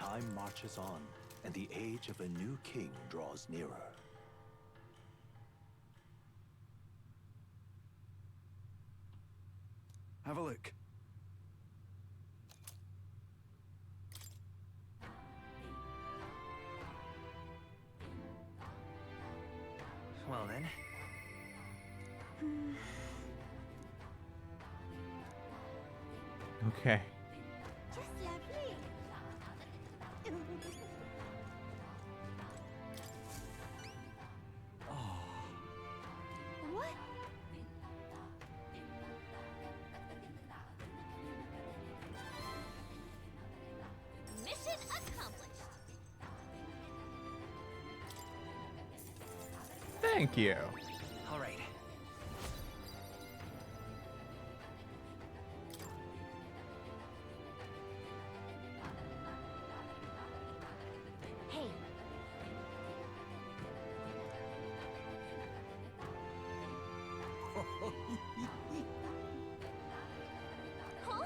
Time marches on, and the age of a new king draws nearer. Have a look. Well then. Okay. What? Mission accomplished. Thank you. All right. Hey. Huh?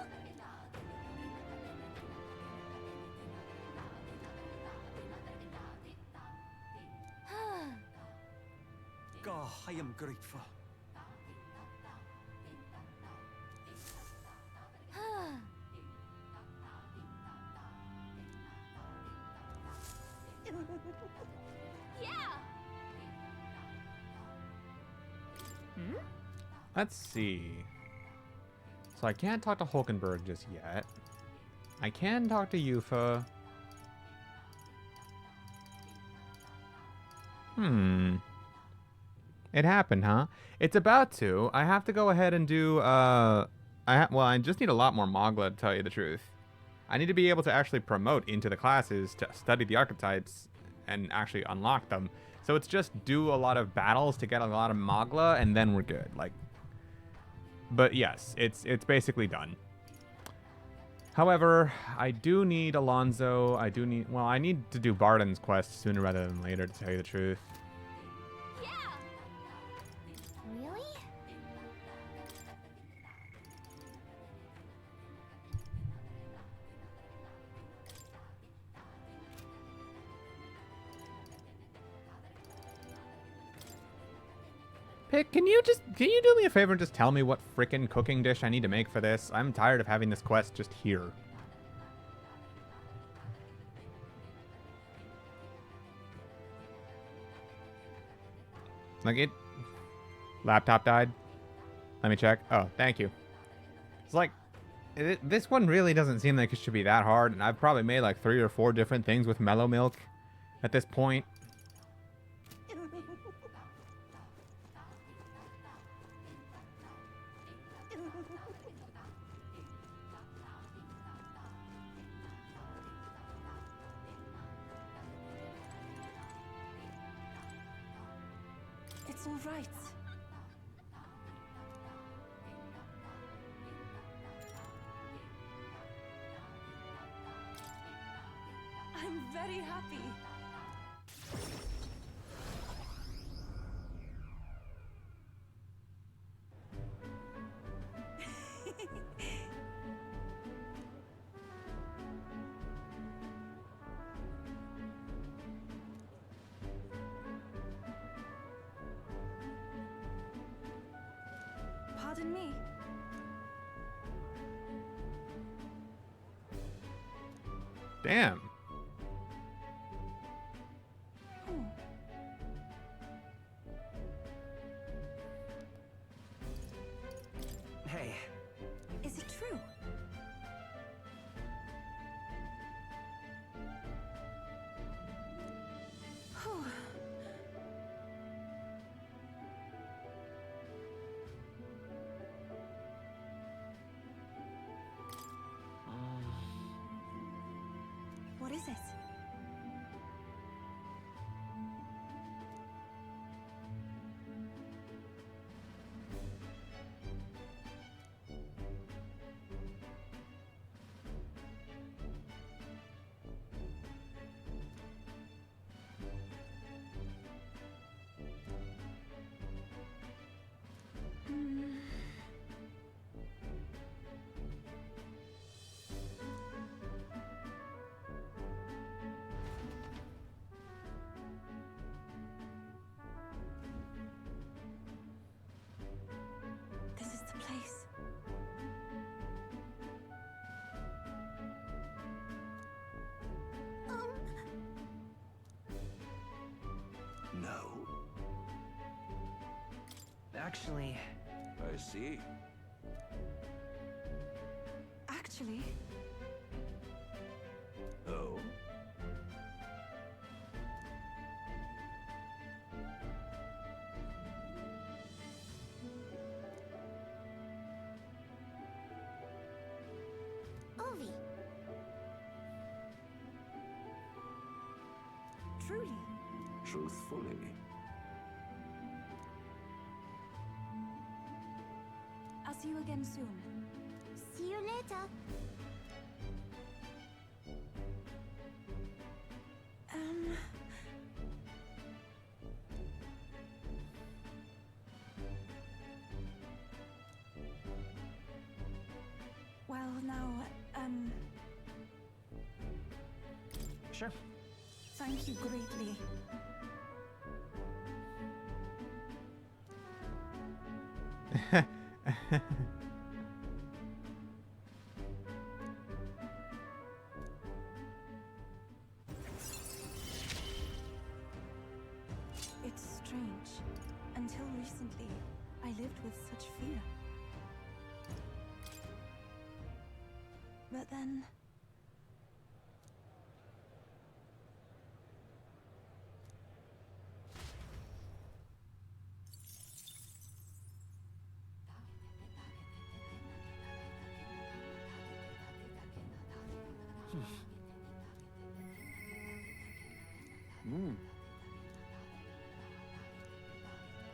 God, I am grateful. Yeah. Let's see. So I can't talk to Hulkenberg just yet. I can talk to Yufa. It happened, huh? It's about to. I have to go ahead and do, well, I just need a lot more Mogla, to tell you the truth. I need to be able to actually promote into the classes to study the archetypes and actually unlock them. So it's just do a lot of battles to get a lot of Mogla, and then we're good. Like, but yes, it's basically done. However, I do need Alonso. I need to do Barden's quest sooner rather than later, to tell you the truth. Yeah. Really? Pick, can you do me a favor and just tell me what frickin' cooking dish I need to make for this? I'm tired of having this quest just here. Like it... Laptop died? Let me check. Oh, thank you. It's like... this one really doesn't seem like it should be that hard, and I've probably made like 3 or 4 different things with mellow milk at this point. It's all right. I'm very happy. Pardon me. Damn. Hey. Is it true? Whew. Actually, I see. Actually, Oh? Ovi. truly. Truthfully. I'll see you again soon. See you later. Um. Well, now, sure. thank you greatly. It's strange. Until recently, I lived with such fear. But then...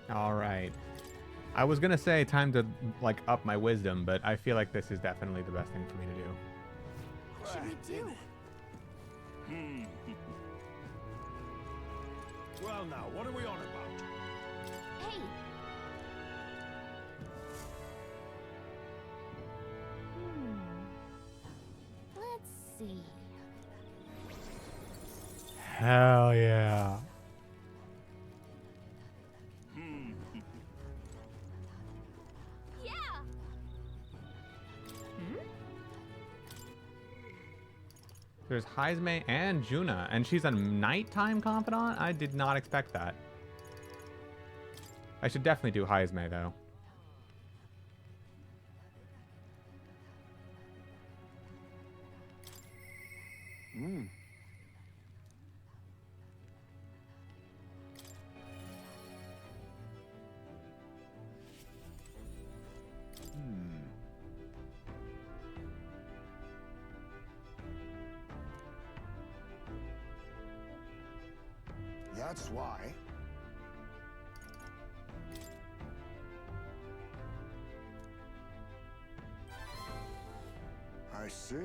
All right. I was gonna say time to like up my wisdom, but I feel like this is definitely the best thing for me to do. What should we do? Well now, what are we on about? Hey. Let's see. Hell yeah. Yeah. There's Heisme and Juna, and she's a nighttime confidant? I did not expect that. I should definitely do Heisme, though. That's why. I see.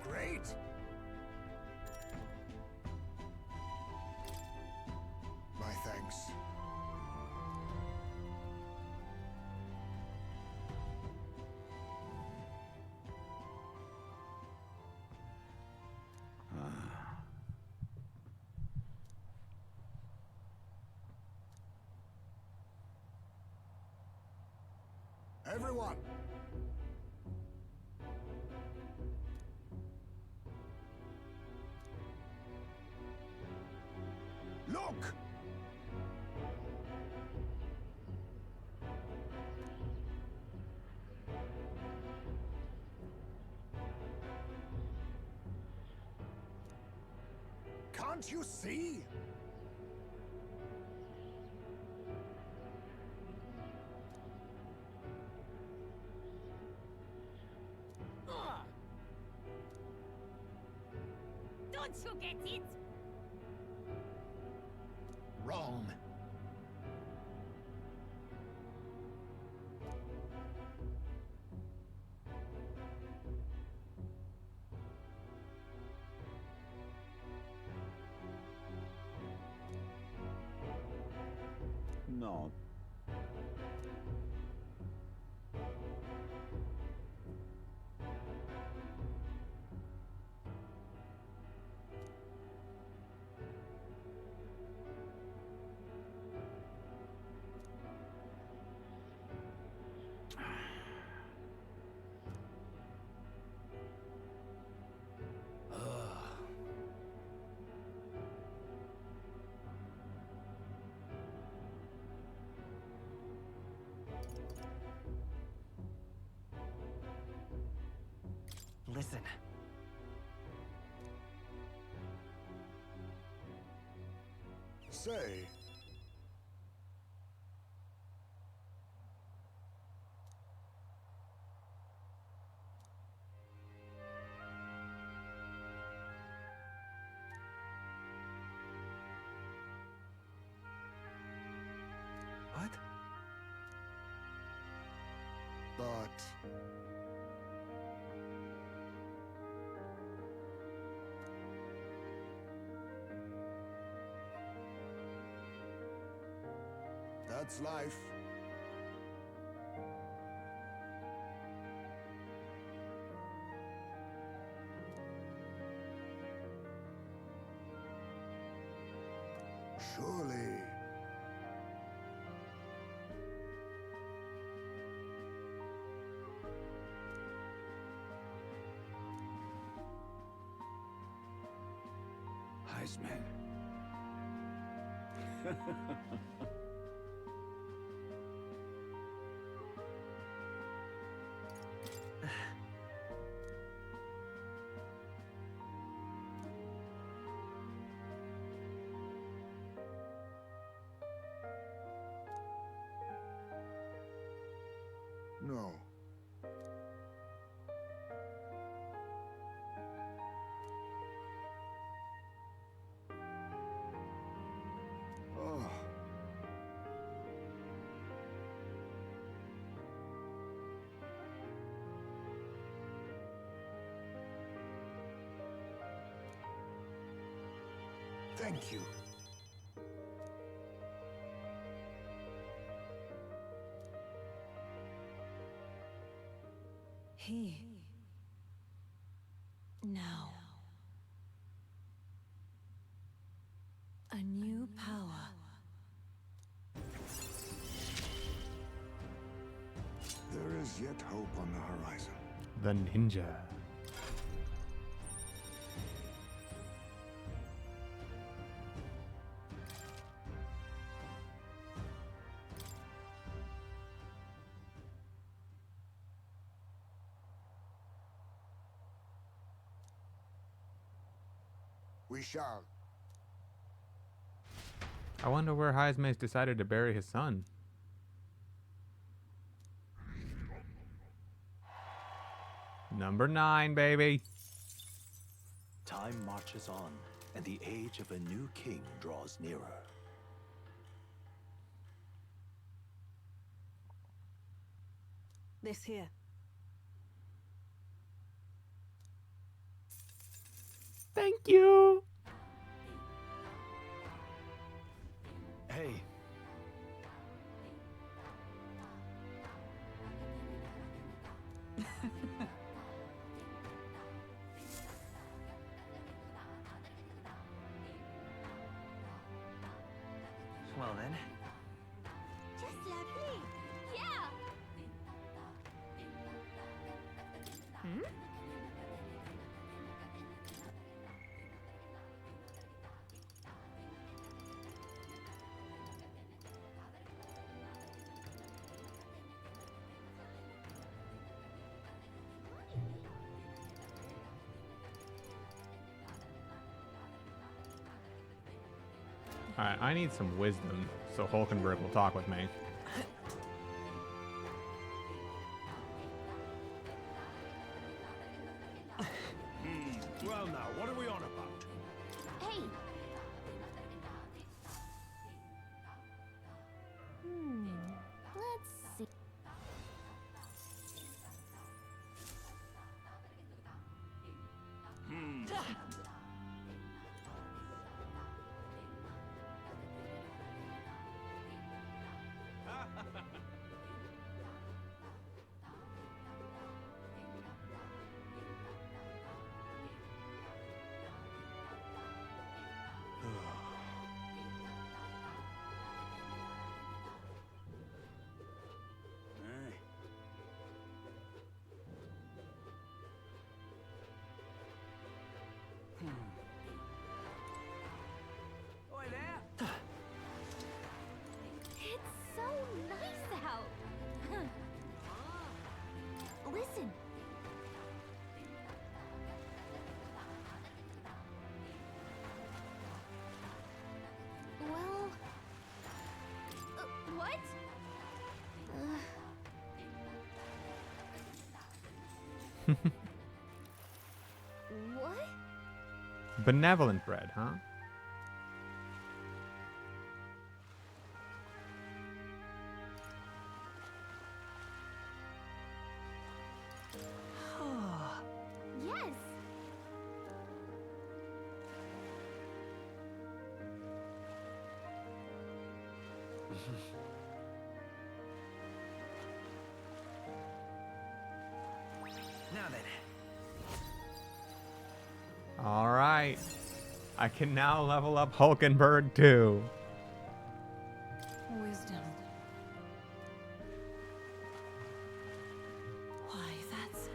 Great. My thanks. Everyone! Look! Can't you see? Don't you get it? Wrong. No. Listen. Say, What? but that's life. Surely. Heisman. No. Oh. Thank you. He. Now. A new power. There is yet hope on the horizon. The ninja. We shall. I wonder where Heisma's decided to bury his son. Number 9, baby. Time marches on, and the age of a new king draws nearer. This here. Thank you. Hey. Well then. Just lovely. Yeah. Hmm? Alright, I need some wisdom, so Hulkenberg will talk with me. Well now, what are we on about? Hey. Let's see. What? Benevolent bread, huh? Yes. Now then. All right. I can now level up Hulkenberg too. Wisdom. Why, that's...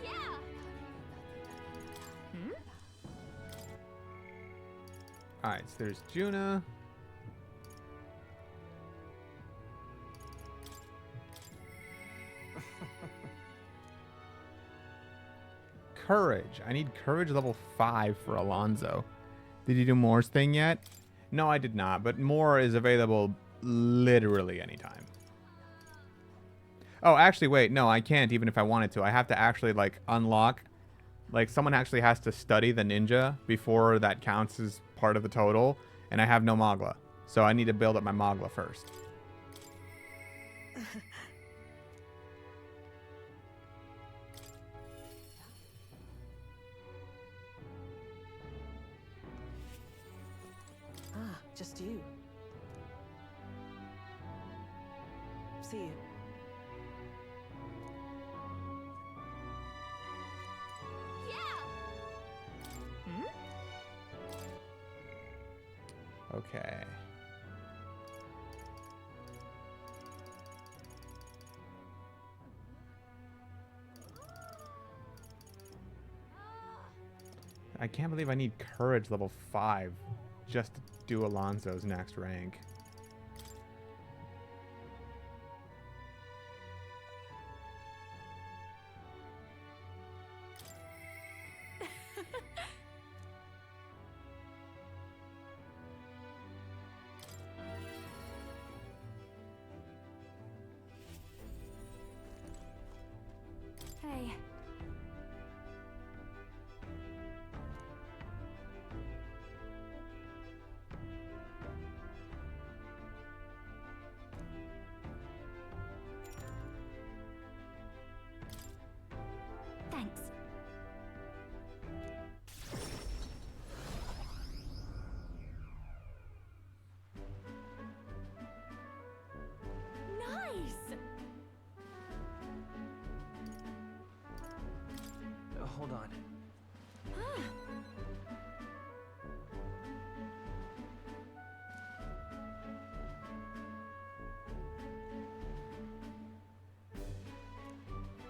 Yeah. All right, so there's Juna. Courage. I need courage level 5 for Alonso. Did you do Moore's thing yet? No, I did not, but Moore is available literally anytime. Oh, actually, wait. No, I can't even if I wanted to. I have to actually, like, unlock. Like, someone actually has to study the ninja before that counts as part of the total. And I have no Mogla. So I need to build up my Mogla first. Ah, just you. See you. Yeah. Okay. I can't believe I need courage level 5 just to do Alonso's next rank. Hey. Thanks. Nice. Hold on.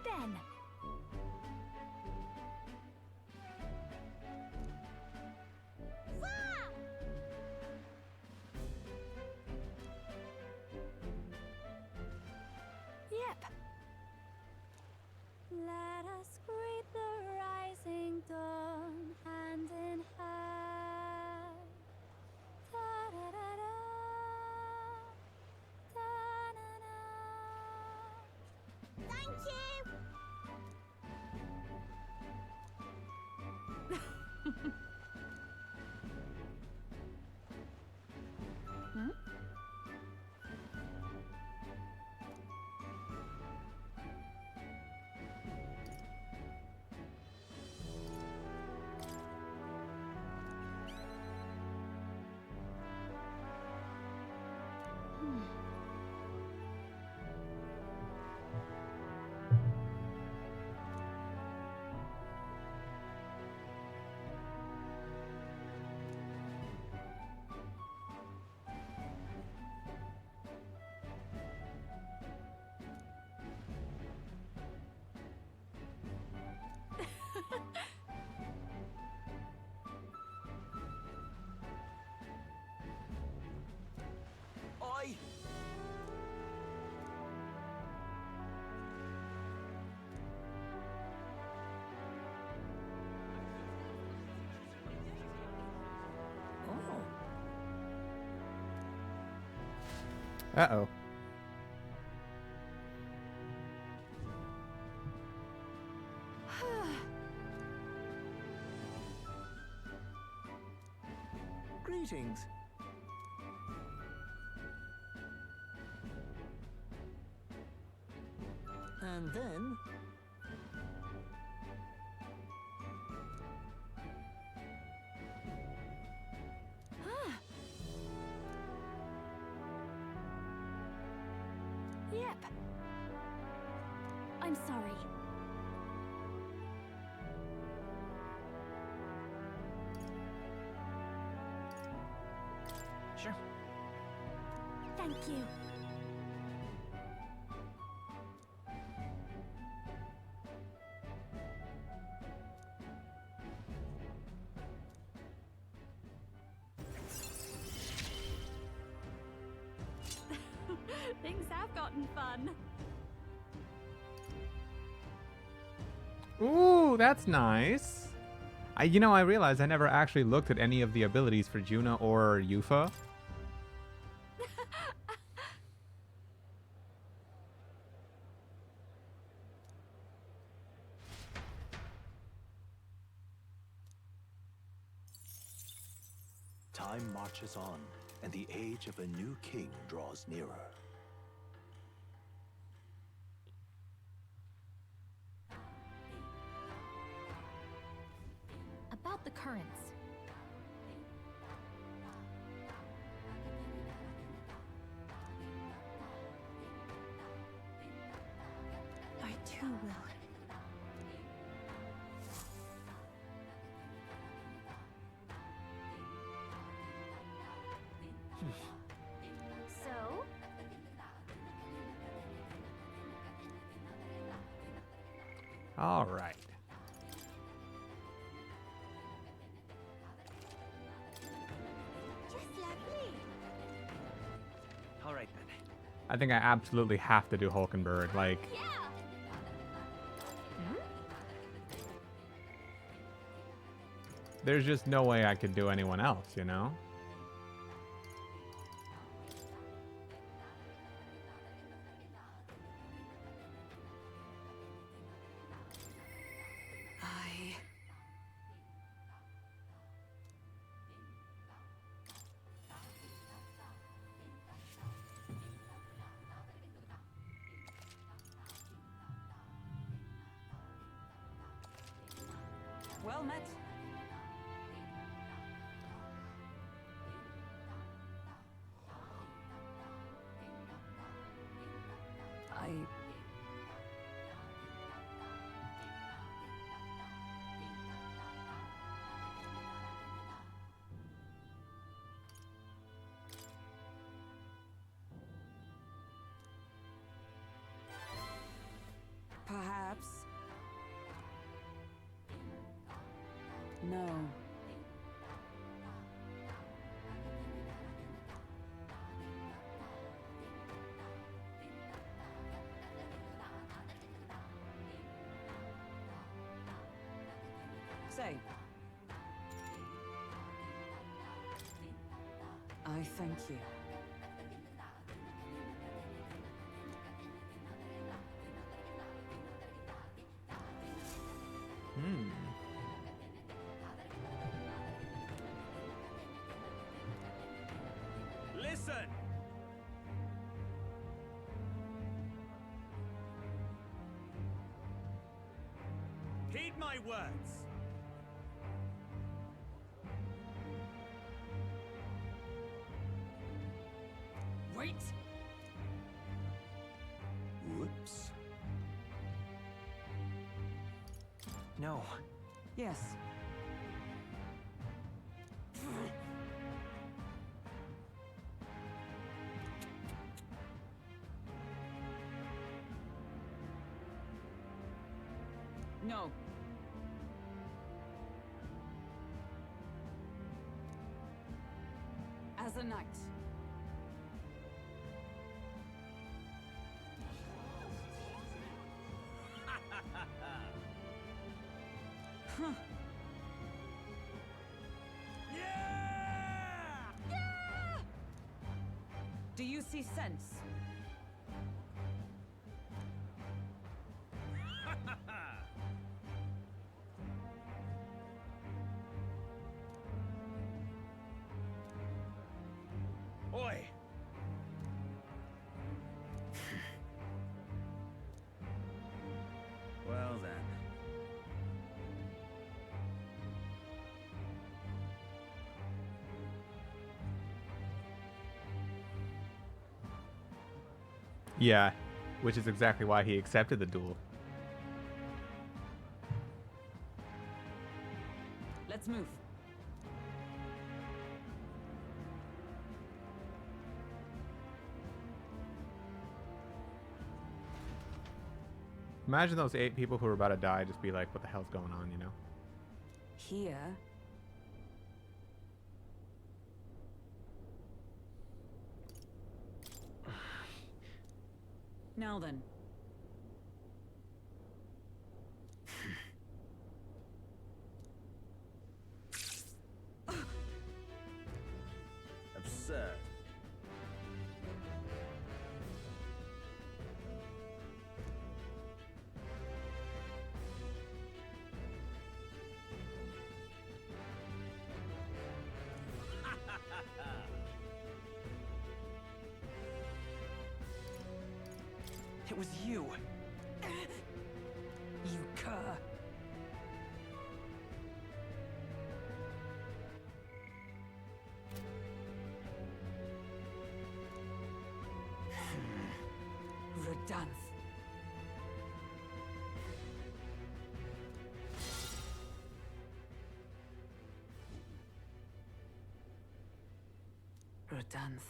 Then. Yep. Let us greet the rising dawn hand in hand. Da-da-da-da, da-na-na. Thank you. Uh-oh. Greetings. And then... Yep. I'm sorry. Sure. Thank you. Things have gotten fun. Ooh, that's nice. I realized I never actually looked at any of the abilities for Juna or Yufa. Time marches on, and the age of a new king draws nearer. About the currents. I too will. So? All right. Just lovely. All right then. I think I absolutely have to do Hulkenberg. Like, Yeah. there's just no way I could do anyone else, you know? I... Well met. I... Perhaps. No. Say. I thank you. Hmm. Listen! Heed my words. Wait! Whoops. No. Yes. No. As a knight. Huh. Yeah! Do you see sense? Oi! Well then. Yeah, which is exactly why he accepted the duel. Let's move. Imagine those 8 people who are about to die just be like, what the hell's going on, you know? Here. Now then. Absurd. It was you. You cur. Redance. Redance.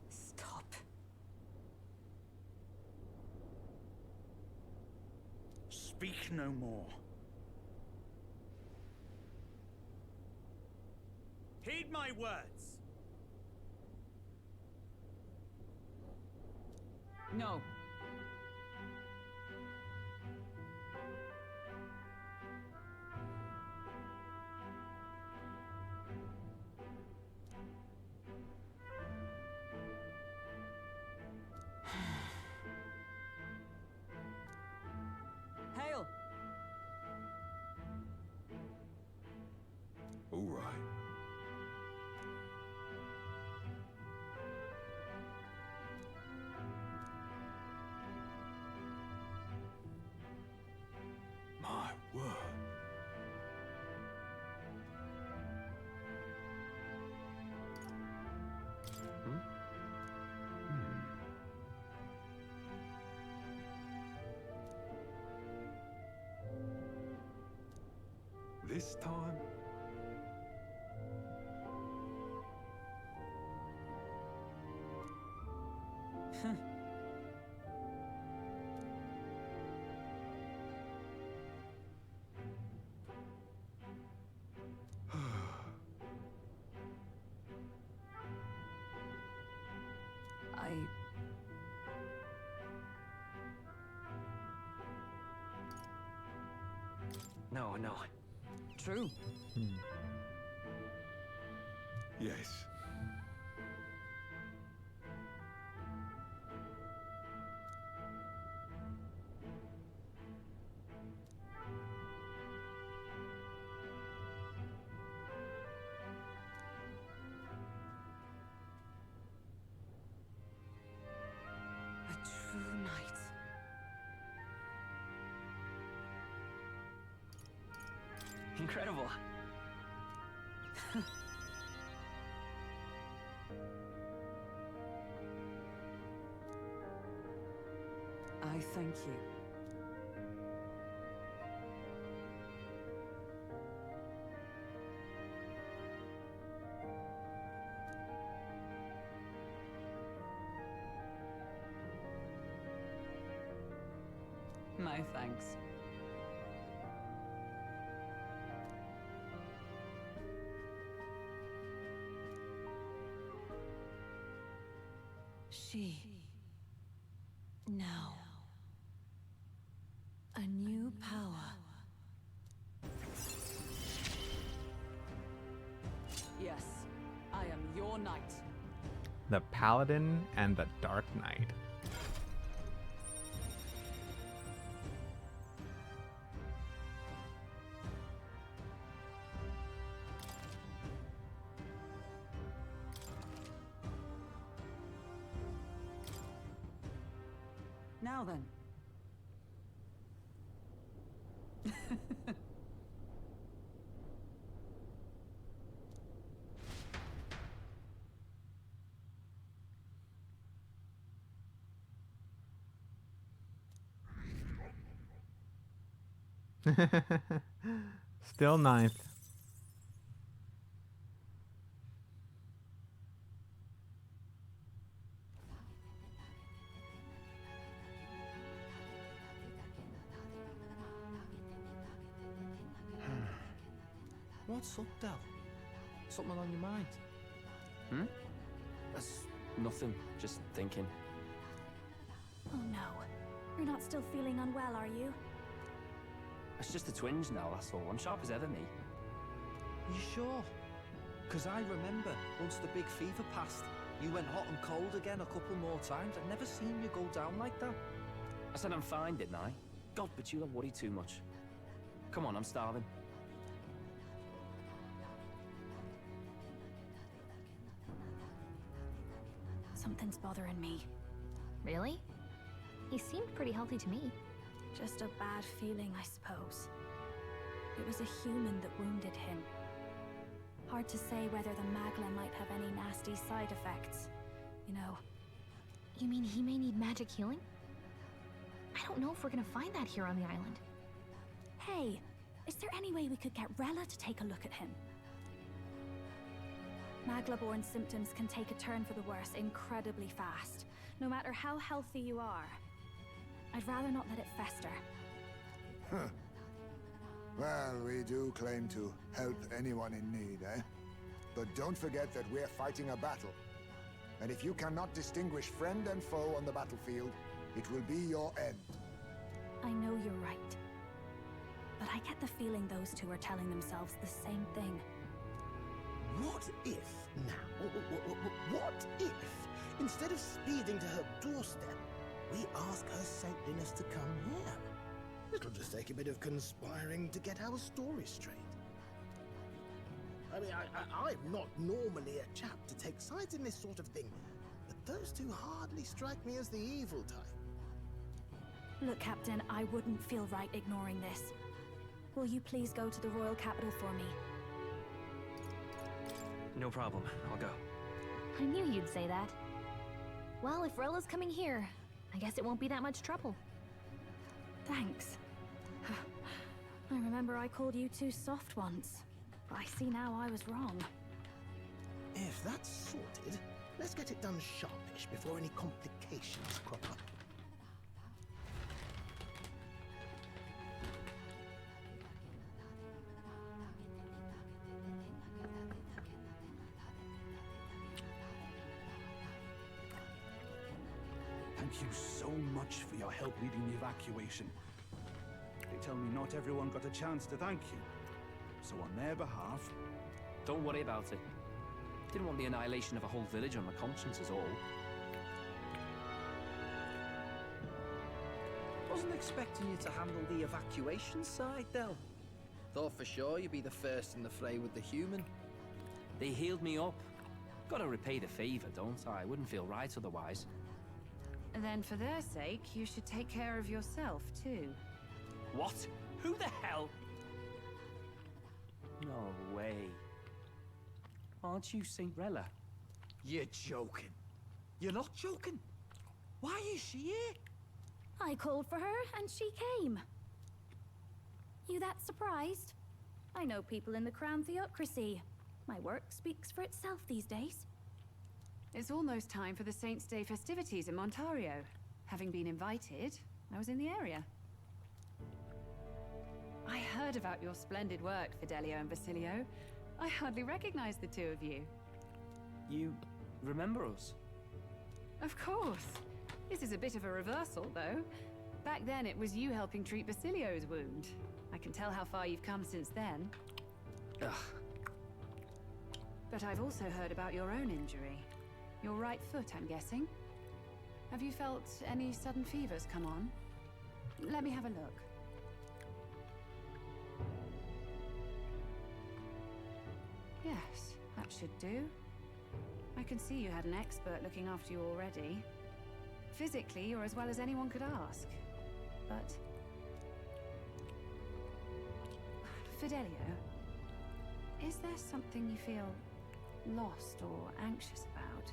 Stop. Speak no more. Heed my words. No. Hail. All right. My word. This time? I... No, no. True. Yes. A true knight. Incredible. I thank you. My thanks. She. Now. A new power. Yes, I am your knight. The Paladin and the Dark Knight. Now then. Still ninth. What's up, Del? Something on your mind? That's nothing. Just thinking. Oh no. You're not still feeling unwell, are you? It's just a twinge now, that's all. I'm sharp as ever, me. You sure? Because I remember, once the big fever passed, you went hot and cold again a couple more times. I've never seen you go down like that. I said I'm fine, didn't I? God, but you don't worry too much. Come on, I'm starving. Something's bothering me. Really? He seemed pretty healthy to me. Just a bad feeling, I suppose. It was a human that wounded him. Hard to say whether the Magla might have any nasty side effects. You know. You mean he may need magic healing? I don't know if we're gonna find that here on the island. Hey, is there any way we could get Rella to take a look at him? Magla-born symptoms can take a turn for the worse incredibly fast, no matter how healthy you are. I'd rather not let it fester. Huh. Well, we do claim to help anyone in need, eh? But don't forget that we're fighting a battle. And if you cannot distinguish friend and foe on the battlefield, it will be your end. I know you're right. But I get the feeling those two are telling themselves the same thing. What if, now, what if, instead of speeding to her doorstep, we ask her saintliness to come here? It'll just take a bit of conspiring to get our story straight. I mean, I'm not normally a chap to take sides in this sort of thing, but those two hardly strike me as the evil type. Look, Captain, I wouldn't feel right ignoring this. Will you please go to the royal capital for me? No problem. I'll go. I knew you'd say that. Well, if Rella's coming here, I guess it won't be that much trouble. Thanks. I remember I called you too soft once. But I see now I was wrong. If that's sorted, let's get it done sharpish before any complications crop up. Thank you so much for your help leading the evacuation. They tell me not everyone got a chance to thank you. So on their behalf... Don't worry about it. Didn't want the annihilation of a whole village on my conscience is all. Wasn't expecting you to handle the evacuation side, Del. Thought for sure you'd be the first in the fray with the human. They healed me up. Gotta repay the favor, don't I? Wouldn't feel right otherwise. Then for their sake, you should take care of yourself, too. What? Who the hell? No way. Aren't you Saint Rella? You're joking. You're not joking. Why is she here? I called for her and she came. You that surprised? I know people in the Crown Theocracy. My work speaks for itself these days. It's almost time for the Saints' Day festivities in Montario. Having been invited, I was in the area. I heard about your splendid work, Fidelio and Basilio. I hardly recognize the two of you. You remember us? Of course. This is a bit of a reversal, though. Back then, it was you helping treat Basilio's wound. I can tell how far you've come since then. Ugh. But I've also heard about your own injury. Your right foot, I'm guessing. Have you felt any sudden fevers come on? Let me have a look. Yes, that should do. I can see you had an expert looking after you already. Physically, you're as well as anyone could ask. But... Fidelio, is there something you feel lost or anxious about?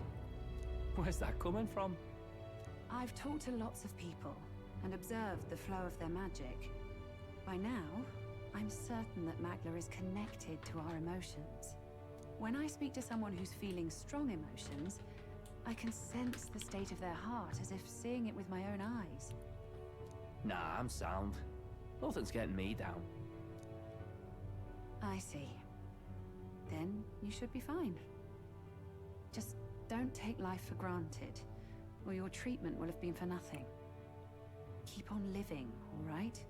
Where's that coming from? I've talked to lots of people and observed the flow of their magic. By now, I'm certain that Magla is connected to our emotions. When I speak to someone who's feeling strong emotions, I can sense the state of their heart as if seeing it with my own eyes. Nah, I'm sound. Nothing's getting me down. I see. Then you should be fine. Just don't take life for granted, or your treatment will have been for nothing. Keep on living, all right?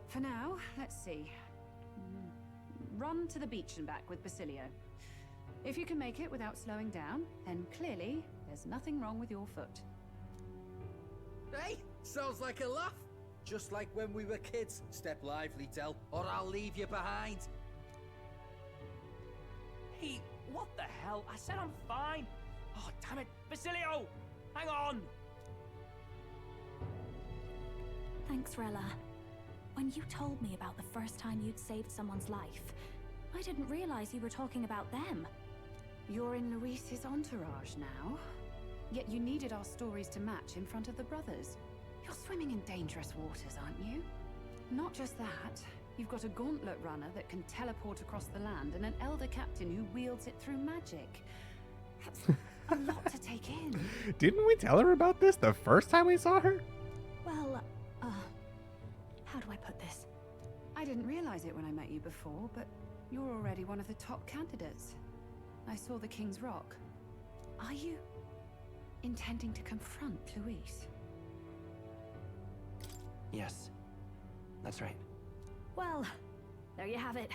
For now, let's see. Run to the beach and back with Basilio. If you can make it without slowing down, then clearly there's nothing wrong with your foot. Hey, sounds like a laugh. Just like when we were kids. Step lively, Del, or I'll leave you behind. Hey, what the hell? I said I'm fine. Oh, damn it. Basilio! Hang on! Thanks, Rella. When you told me about the first time you'd saved someone's life, I didn't realize you were talking about them. You're in Luis's entourage now. Yet you needed our stories to match in front of the brothers. You're swimming in dangerous waters, aren't you? Not just that, you've got a gauntlet runner that can teleport across the land and an elder captain who wields it through magic. That's a lot to take in. Didn't we tell her about this the first time we saw her? Well, how do I put this? I didn't realize it when I met you before, but you're already one of the top candidates. I saw the King's Rock. Are you intending to confront Luis? Yes, that's right. Well, there you have it.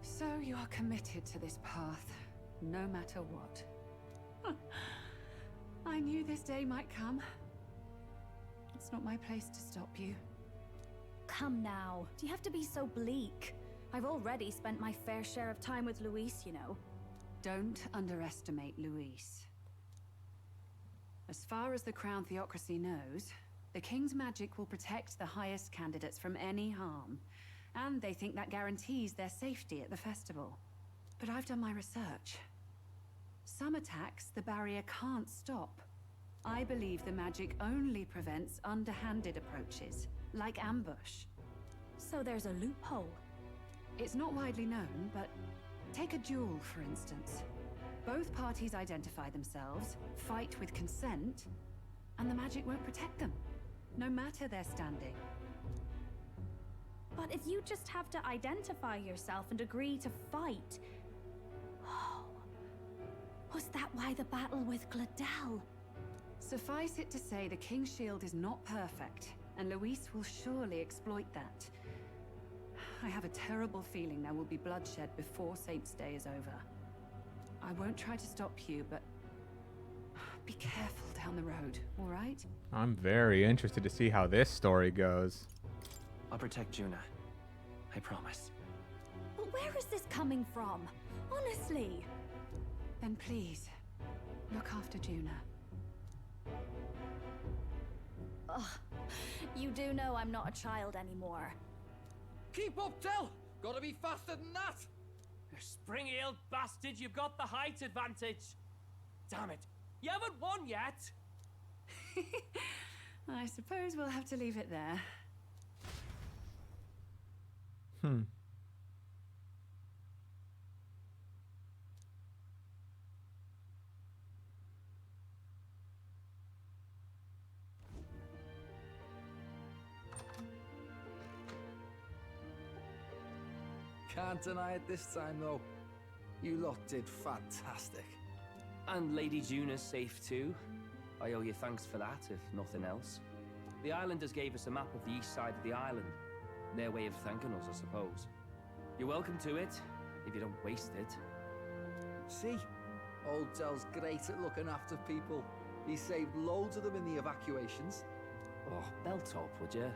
So you are committed to this path, no matter what. I knew this day might come. It's not my place to stop you. Come now, do you have to be so bleak? I've already spent my fair share of time with Luis, you know. Don't underestimate Luis. As far as the Crown Theocracy knows, the King's magic will protect the highest candidates from any harm, and they think that guarantees their safety at the festival. But I've done my research. Some attacks the barrier can't stop. I believe the magic only prevents underhanded approaches, like ambush. So there's a loophole. It's not widely known, but take a duel, for instance. Both parties identify themselves, fight with consent, and the magic won't protect them, no matter their standing. But if you just have to identify yourself and agree to fight... Oh, was that why the battle with Gladel? Suffice it to say, the King's Shield is not perfect, and Luis will surely exploit that. I have a terrible feeling there will be bloodshed before Saint's Day is over. I won't try to stop you, but be careful down the road, all right? I'm very interested to see how this story goes. I'll protect Juna. I promise. But where is this coming from? Honestly. Then please, look after Juna. Ugh. You do know I'm not a child anymore. Keep up, Del! Gotta be faster than that! You spring-heeled bastard, you've got the height advantage. Damn it, you haven't won yet. I suppose we'll have to leave it there. Can't deny it this time, though. You lot did fantastic. And Lady Juna's safe too. I owe you thanks for that, if nothing else. The islanders gave us a map of the east side of the island. Their way of thanking us, I suppose. You're welcome to it, if you don't waste it. See? Old Dell's great at looking after people. He saved loads of them in the evacuations. Oh, belt up, would you?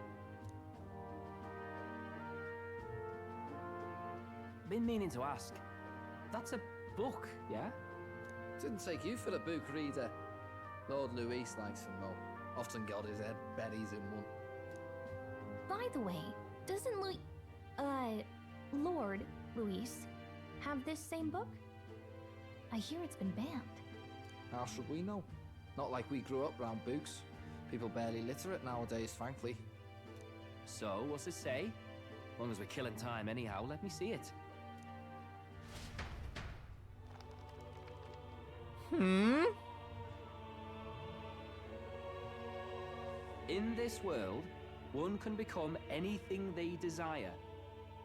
Been meaning to ask. That's a book, yeah? Didn't take you for a book reader. Lord Luis likes them though. Often got his head berries in one. By the way, doesn't Lord Luis have this same book? I hear it's been banned. How should we know? Not like we grew up round books. People barely literate nowadays, frankly. So, what's it say? As long as we're killing time anyhow, let me see it. In this world, one can become anything they desire.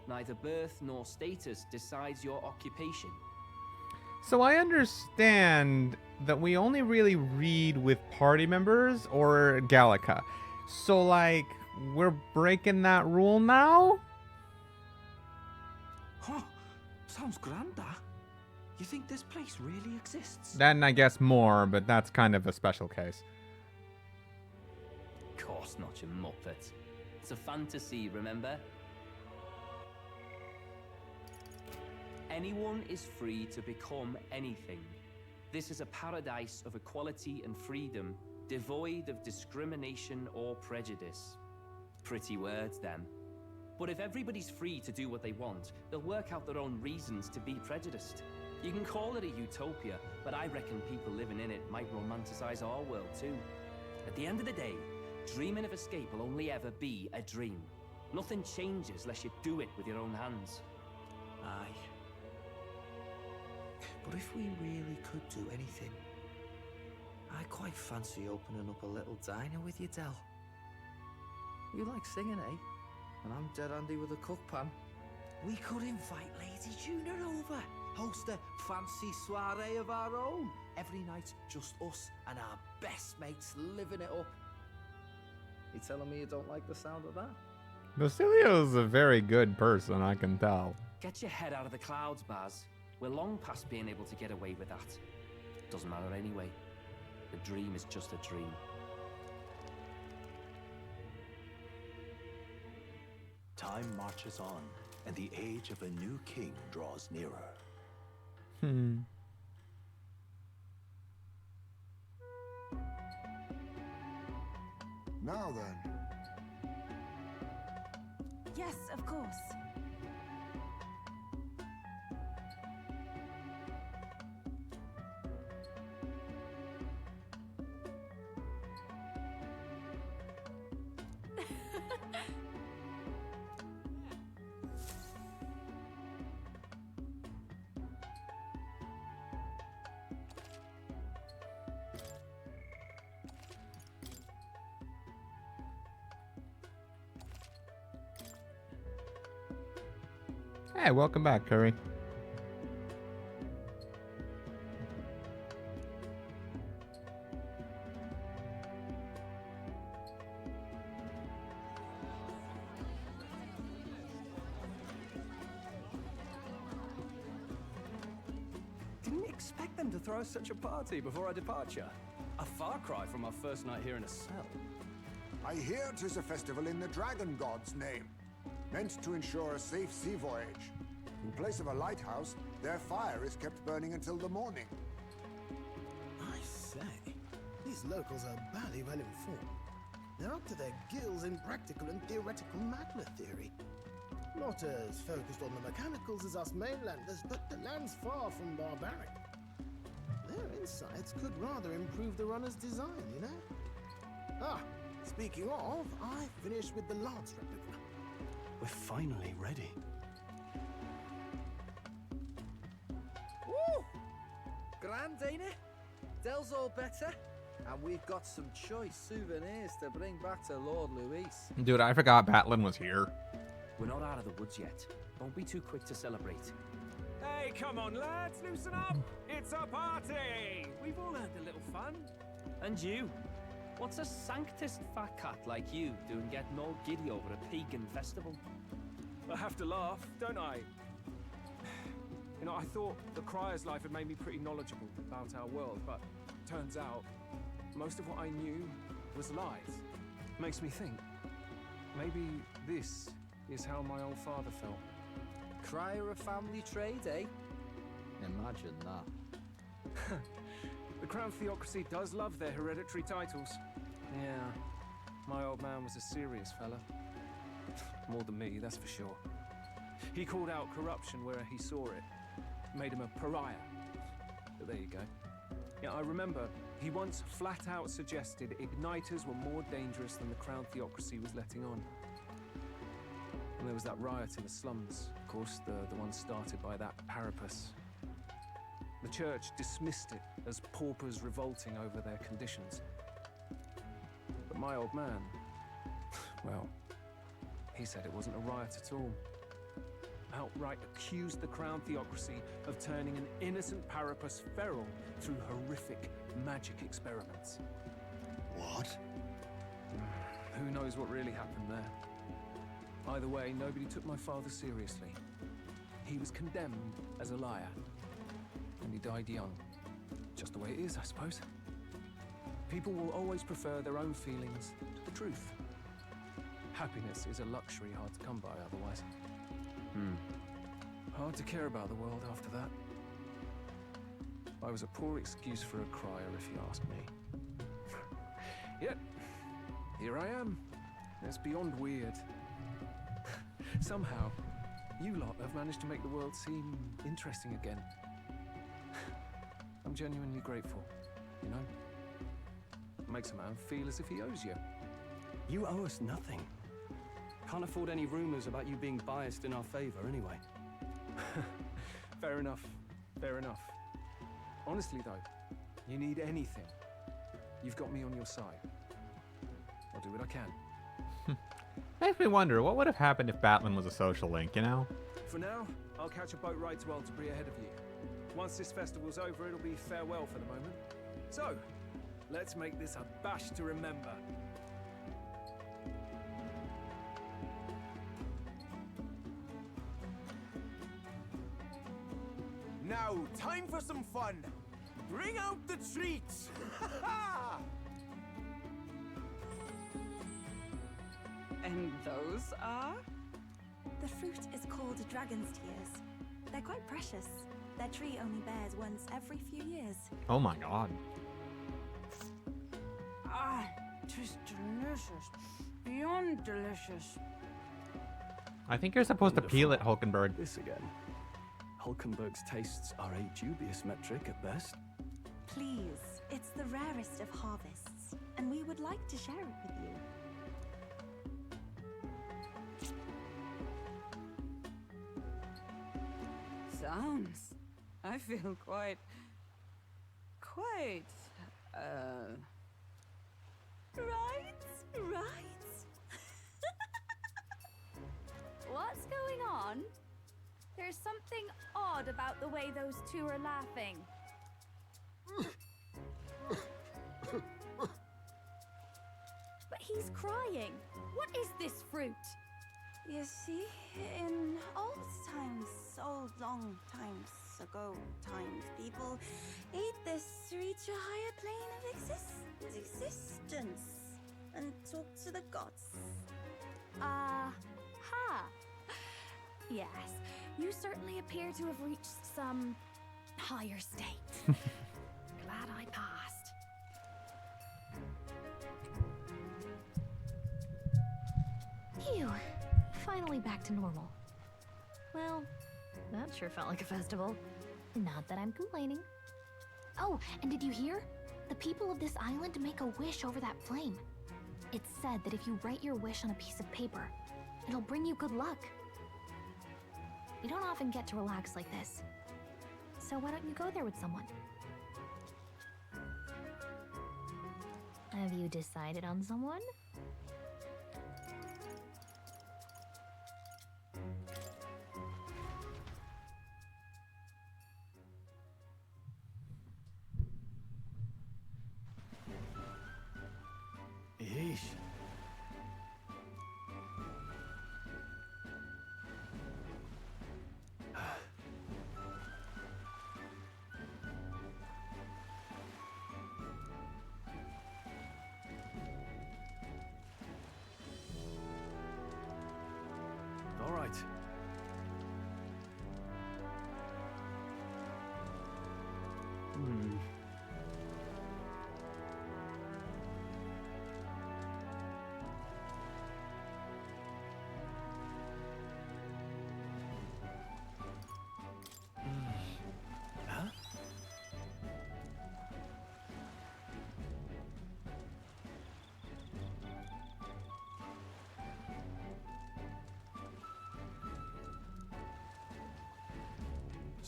Neither birth nor status decides your occupation. So I understand that we only really read with party members or Gallica. So, like, we're breaking that rule now? Huh. Sounds grand, that. You think this place really exists? Then I guess more, but that's kind of a special case. Of course not, you muppet. It's a fantasy, remember? Anyone is free to become anything. This is a paradise of equality and freedom, devoid of discrimination or prejudice. Pretty words, then. But if everybody's free to do what they want, they'll work out their own reasons to be prejudiced. You can call it a utopia, but I reckon people living in it might romanticize our world too. At the end of the day, dreaming of escape will only ever be a dream. Nothing changes unless you do it with your own hands. Aye. But if we really could do anything, I quite fancy opening up a little diner with you, Del. You like singing, eh? And I'm dead handy with a cook pan. We could invite Lady Juna over, host a fancy soiree of our own. Every night, just us and our best mates living it up. You telling me you don't like the sound of that? Basilio's a very good person, I can tell. Get your head out of the clouds, Baz. We're long past being able to get away with that. Doesn't matter anyway. The dream is just a dream. Time marches on, and the age of a new king draws nearer. Now then. Yes, of course. Hey, welcome back, Curry. Didn't expect them to throw us such a party before our departure. A far cry from our first night here in a cell. I hear 'tis a festival in the Dragon God's name, meant to ensure a safe sea voyage. In place of a lighthouse, their fire is kept burning until the morning. I say, these locals are barely well informed. They're up to their gills in practical and theoretical magna theory. Not as focused on the mechanicals as us mainlanders, but the land's far from barbaric. Their insights could rather improve the runner's design, you know? Ah, speaking of, I finished with the lance replica. We're finally ready. Woo! Grand, ain't it? Del's all better. And we've got some choice souvenirs to bring back to Lord Luis. Dude, I forgot Batlin was here. We're not out of the woods yet. Don't be too quick to celebrate. Hey, come on, lads, loosen up. It's a party. We've all had a little fun. And you? What's a sanctist fat cat like you doing getting all giddy over a pagan festival? I have to laugh, don't I? You know, I thought the Crier's life had made me pretty knowledgeable about our world, but turns out most of what I knew was lies. Makes me think, maybe this is how my old father felt. Crier of family trade, eh? Imagine that. The Crown Theocracy does love their hereditary titles. Yeah, my old man was a serious fella. More than me, that's for sure. He called out corruption where he saw it. Made him a pariah. But there you go. Yeah, I remember he once flat out suggested igniters were more dangerous than the Crown Theocracy was letting on. And there was that riot in the slums, of course, the one started by that Parapus. The church dismissed it as paupers revolting over their conditions. But my old man, well, he said it wasn't a riot at all. Outright accused the Crown Theocracy of turning an innocent Parapus feral through horrific magic experiments. What? Who knows what really happened there? Either way, nobody took my father seriously. He was condemned as a liar. And he died young. Just the way it is, I suppose. People will always prefer their own feelings to the truth. Happiness is a luxury hard to come by otherwise. Hard to care about the world after that. I was a poor excuse for a crier, if you ask me. Yet, here I am. It's beyond weird. Somehow, you lot have managed to make the world seem interesting again. I'm genuinely grateful, you know? It makes a man feel as if he owes you. You owe us nothing. Can't afford any rumors about you being biased in our favor, anyway. Fair enough. Fair enough. Honestly, though, you need anything, you've got me on your side. I'll do what I can. Makes me wonder, what would have happened if Batlin was a social link, you know? For now, I'll catch a boat ride to Altabury ahead of you. Once this festival's over, it'll be farewell for the moment. So, let's make this a bash to remember. Now, time for some fun. Bring out the treats. And those are? The fruit is called dragon's tears. They're quite precious. Their tree only bears once every few years. Oh my god. Ah, tis delicious. Beyond delicious. I think you're supposed to peel it, Hulkenberg. This again. Hulkenberg's tastes are a dubious metric at best. Please, it's the rarest of harvests, and we would like to share it with you. Sounds. I feel quite... Right? What's going on? There's something odd about the way those two are laughing. But he's crying. What is this fruit? You see, in old times, old long times ago people ate this to reach a higher plane of existence and talk to the gods. Ha! Yes, you certainly appear to have reached some higher state. Glad I passed. Phew. Finally back to normal. Well, that sure felt like a festival. Not that I'm complaining. Oh, and did you hear? The people of this island make a wish over that flame. It's said that if you write your wish on a piece of paper, it'll bring you good luck. You don't often get to relax like this. So why don't you go there with someone? Have you decided on someone?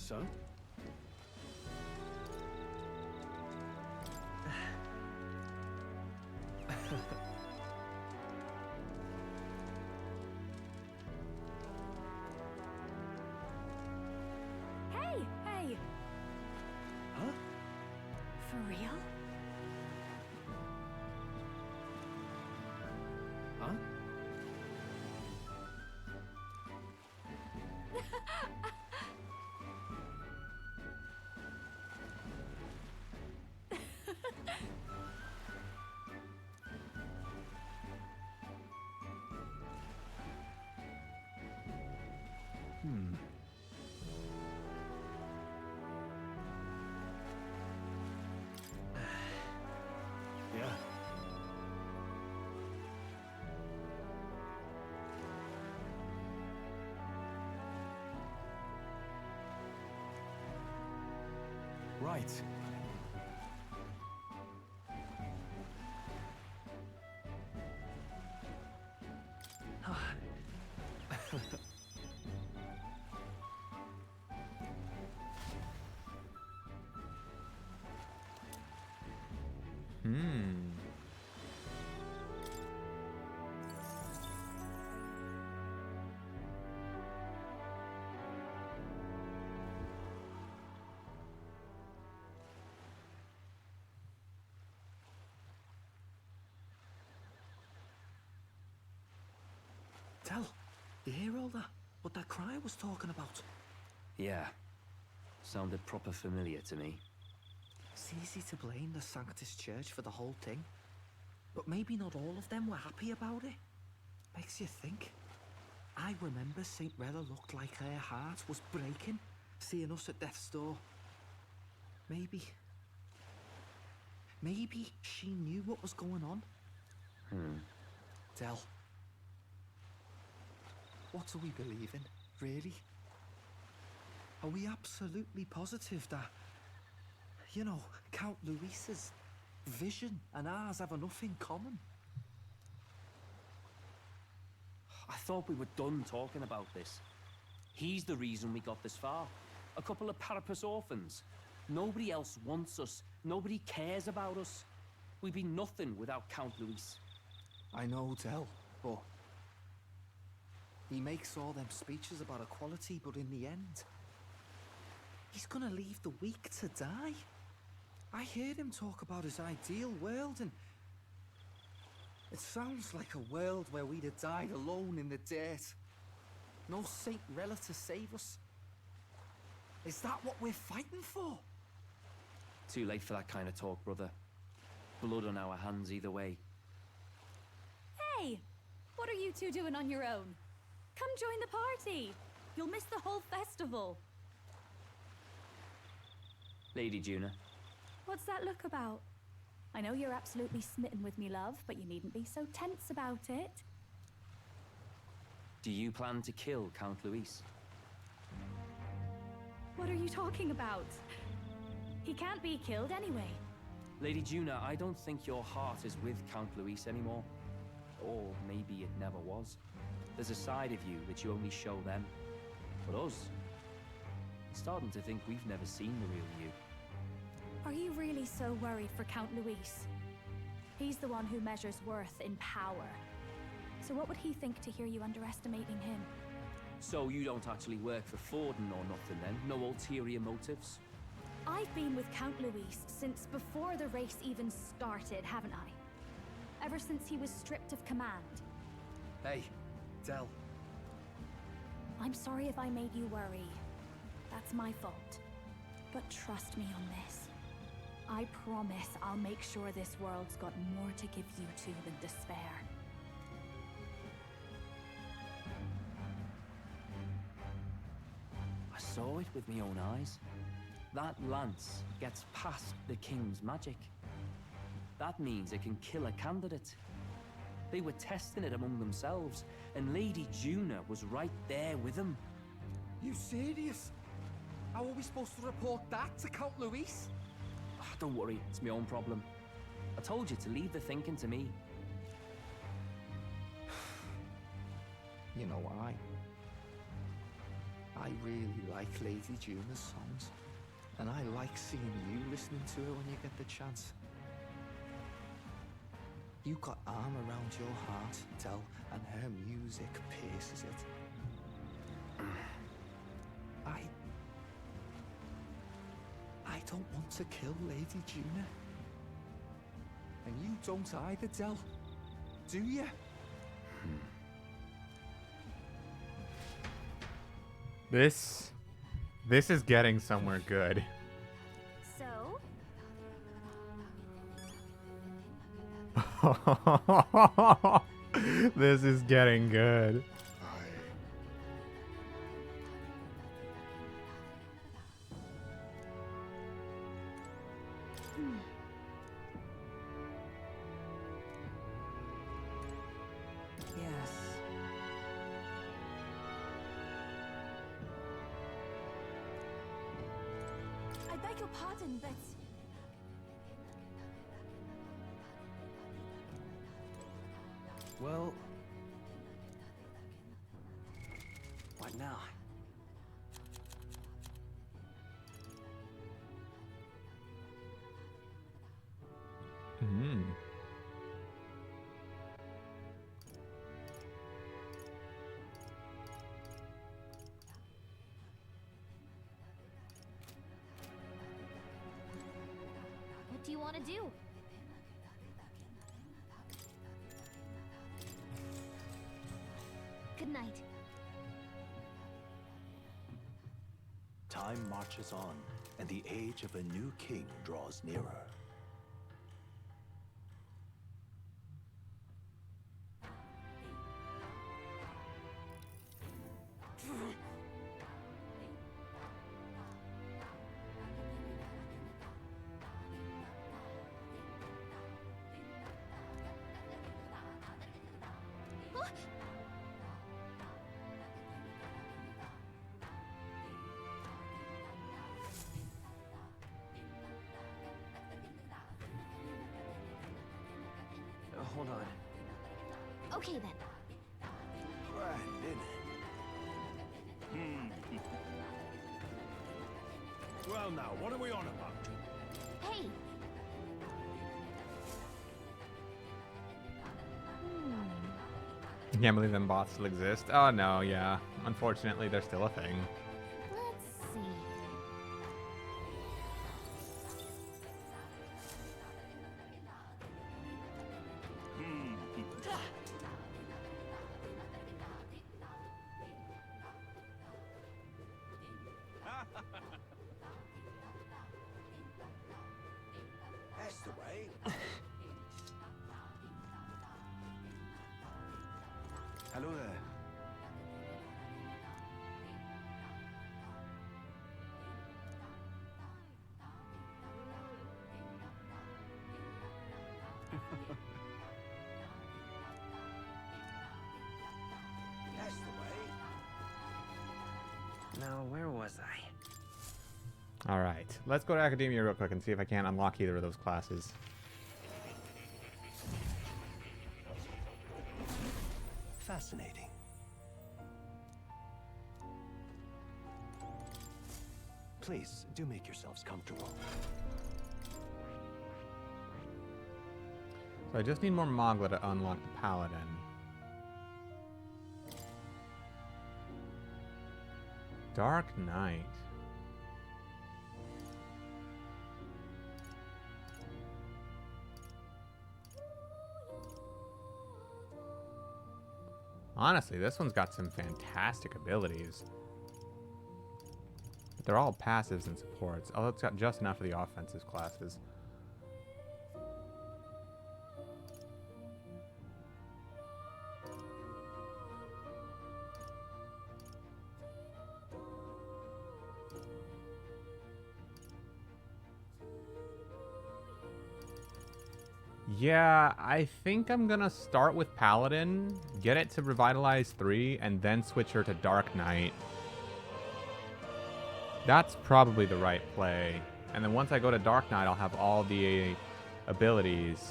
So? Hey, hey! Huh? For real? Huh? Yeah. Right. Tell, you hear all that? What that cry was talking about? Yeah. Sounded proper familiar to me. It's easy to blame the Sanctus Church for the whole thing. But maybe not all of them were happy about it. Makes you think. I remember St. Rella looked like her heart was breaking, seeing us at death's door. Maybe she knew what was going on. Del, what do we believe in, really? Are we absolutely positive that, you know, Count Luis's vision and ours have enough in common? I thought we were done talking about this. He's the reason we got this far. A couple of Parapus orphans. Nobody else wants us. Nobody cares about us. We'd be nothing without Count Luis. I know, Del, but he makes all them speeches about equality, but in the end, he's gonna leave the weak to die. I heard him talk about his ideal world, and it sounds like a world where we'd have died alone in the dirt. No Saint Rella to save us. Is that what we're fighting for? Too late for that kind of talk, brother. Blood on our hands either way. Hey! What are you two doing on your own? Come join the party! You'll miss the whole festival. Lady Juna. What's that look about? I know you're absolutely smitten with me, love, but you needn't be so tense about it. Do you plan to kill Count Luis? What are you talking about? He can't be killed anyway. Lady Juna, I don't think your heart is with Count Luis anymore. Or maybe it never was. There's a side of you that you only show them. But us, starting to think we've never seen the real you. Are you really so worried for Count Luis? He's the one who measures worth in power. So what would he think to hear you underestimating him? So you don't actually work for Forden or nothing then? No ulterior motives? I've been with Count Luis since before the race even started, haven't I? Ever since he was stripped of command. Hey, Del. I'm sorry if I made you worry. That's my fault. But trust me on this. I promise I'll make sure this world's got more to give you two than despair. I saw it with my own eyes. That lance gets past the king's magic. That means it can kill a candidate. They were testing it among themselves, and Lady Juna was right there with them. You serious? How are we supposed to report that to Count Luis? Don't worry, it's my own problem. I told you to leave the thinking to me. You know why? I really like Lady Juna's songs, and I like seeing you listening to her when you get the chance. You got arm around your heart, Del, and her music pierces it. I don't want to kill Lady Juna. And you don't either, Del. Do you? This is getting somewhere good. So? This is getting good. Yes. I beg your pardon, but Well... What now? Hmm. What do you want to do? Good night. Time marches on, and the age of a new king draws nearer. Hold on. Okay then. Brandon. Well now, what are we on about? Hey! I can't believe them bots still exist. Oh no, yeah. Unfortunately, they're still a thing. Let's see. That's the way. Hello there. That's the way. Now, where was I? All right, let's go to Academia real quick and see if I can unlock either of those classes. Fascinating. Please, do make yourselves comfortable. So I just need more Mogla to unlock the Paladin. Dark Knight. Honestly, this one's got some fantastic abilities. But they're all passives and supports. Although it's got just enough of the offensive classes. Yeah, I think I'm gonna start with Paladin, get it to Revitalize 3, and then switch her to Dark Knight. That's probably the right play. And then once I go to Dark Knight, I'll have all the abilities.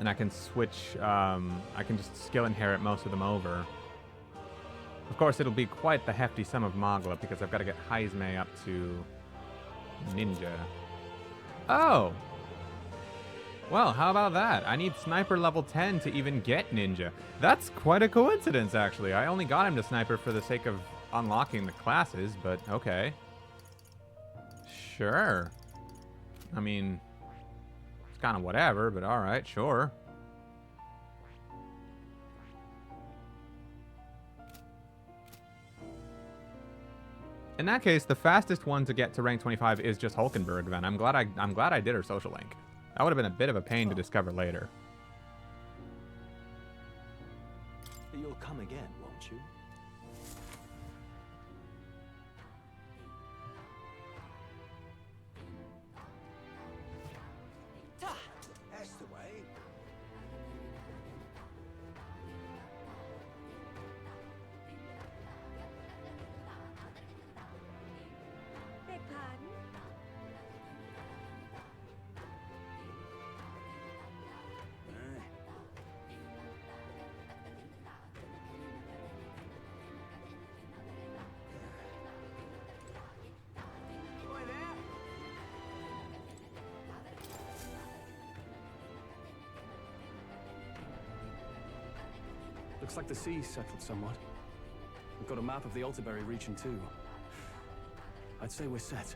And I can switch, I can just skill inherit most of them over. Of course, it'll be quite the hefty sum of Mogla because I've got to get Heisme up to Ninja. Oh! Well, how about that? I need Sniper level 10 to even get Ninja. That's quite a coincidence, actually. I only got him to Sniper for the sake of unlocking the classes, but okay. Sure. I mean, it's kind of whatever, but alright, sure. In that case, the fastest one to get to rank 25 is just Hulkenberg. Then I'm glad I did her social link. That would have been a bit of a pain to discover later. You'll come again, won't you? That's the way. Beg pardon? Looks like the sea's settled somewhat. We've got a map of the Altaberry region too. I'd say we're set.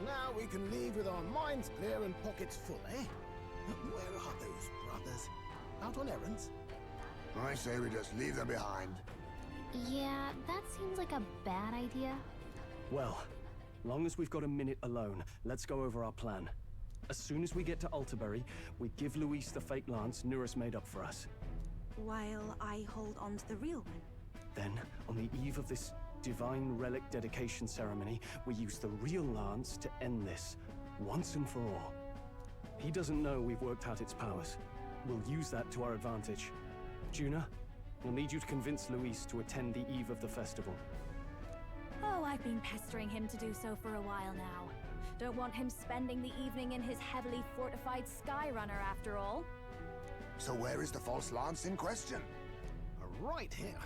Now we can leave with our minds clear and pockets full, eh? Where are those brothers? Out on errands? I say we just leave them behind. Yeah, that seems like a bad idea. Well, long as we've got a minute alone, let's go over our plan. As soon as we get to Altaberry, we give Luis the fake lance Nuris made up for us. While I hold on to the real one. Then, on the eve of this divine relic dedication ceremony, we use the real lance to end this, once and for all. He doesn't know we've worked out its powers. We'll use that to our advantage. Juna, we'll need you to convince Luis to attend the eve of the festival. Oh, I've been pestering him to do so for a while now. Don't want him spending the evening in his heavily fortified Skyrunner after all. So where is the false lance in question? Right here,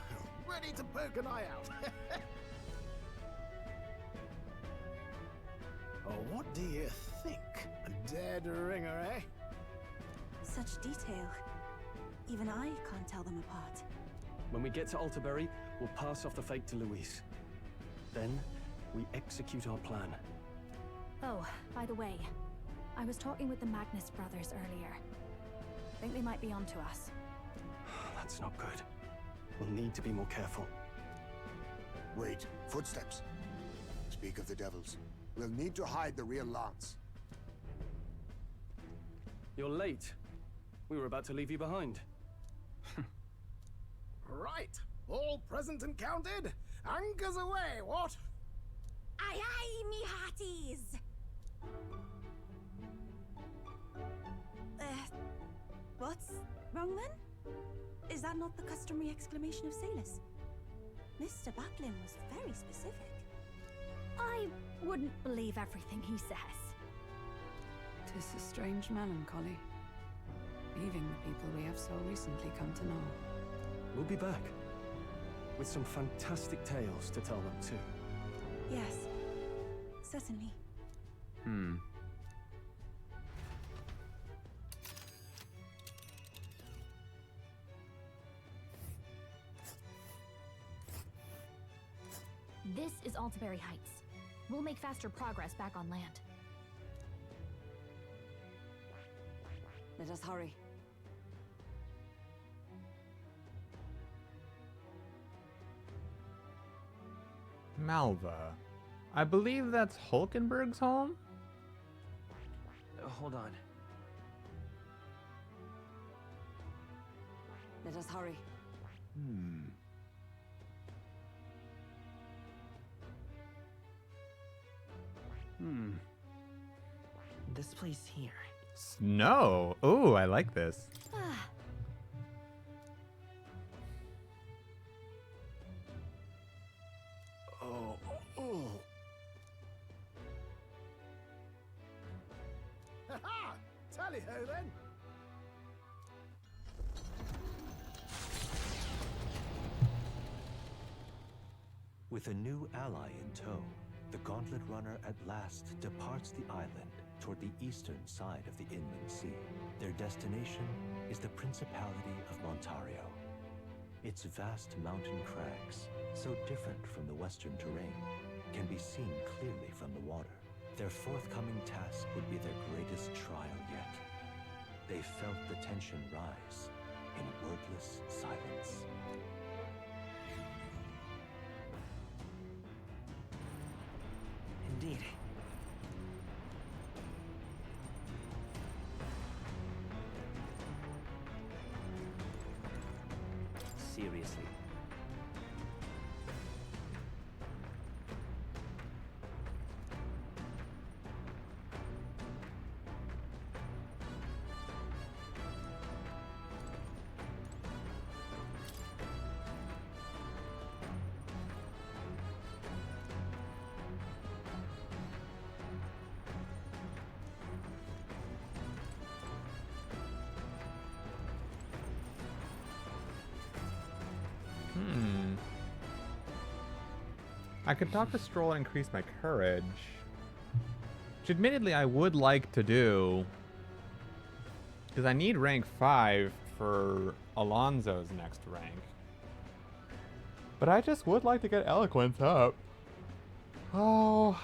ready to poke an eye out. Oh, what do you think? A dead ringer, eh? Such detail. Even I can't tell them apart. When we get to Altaberry, we'll pass off the fake to Luis. Then, we execute our plan. Oh, by the way, I was talking with the Magnus brothers earlier. Think they might be onto us. That's not good. We'll need to be more careful. Wait, footsteps. Speak of the devils. We'll need to hide the real lance. You're late. We were about to leave you behind. Right, all present and counted? Anchors away, what? Aye aye, me hearties! What's wrong then? Is that not the customary exclamation of sailors? Mr. Butlin was very specific. I wouldn't believe everything he says. 'Tis a strange melancholy, leaving the people we have so recently come to know. We'll be back. With some fantastic tales to tell them too. Yes, certainly. This is Altaberry Heights. We'll make faster progress back on land. Let us hurry. Malva. I believe that's Hulkenberg's home? Hold on. Let us hurry. This place here. Snow. Ooh, I like this. Ha-ha! Tally-ho then! With a new ally in tow, the Gauntlet Runner at last departs the island toward the eastern side of the inland sea. Their destination is the Principality of Montario. Its vast mountain crags, so different from the western terrain, can be seen clearly from the water. Their forthcoming task would be their greatest trial yet. They felt the tension rise in wordless silence. Indeed. Seriously. I could talk to Stroll and increase my courage. Which admittedly I would like to do. Because I need rank 5 for Alonso's next rank. But I just would like to get Eloquence up. Oh.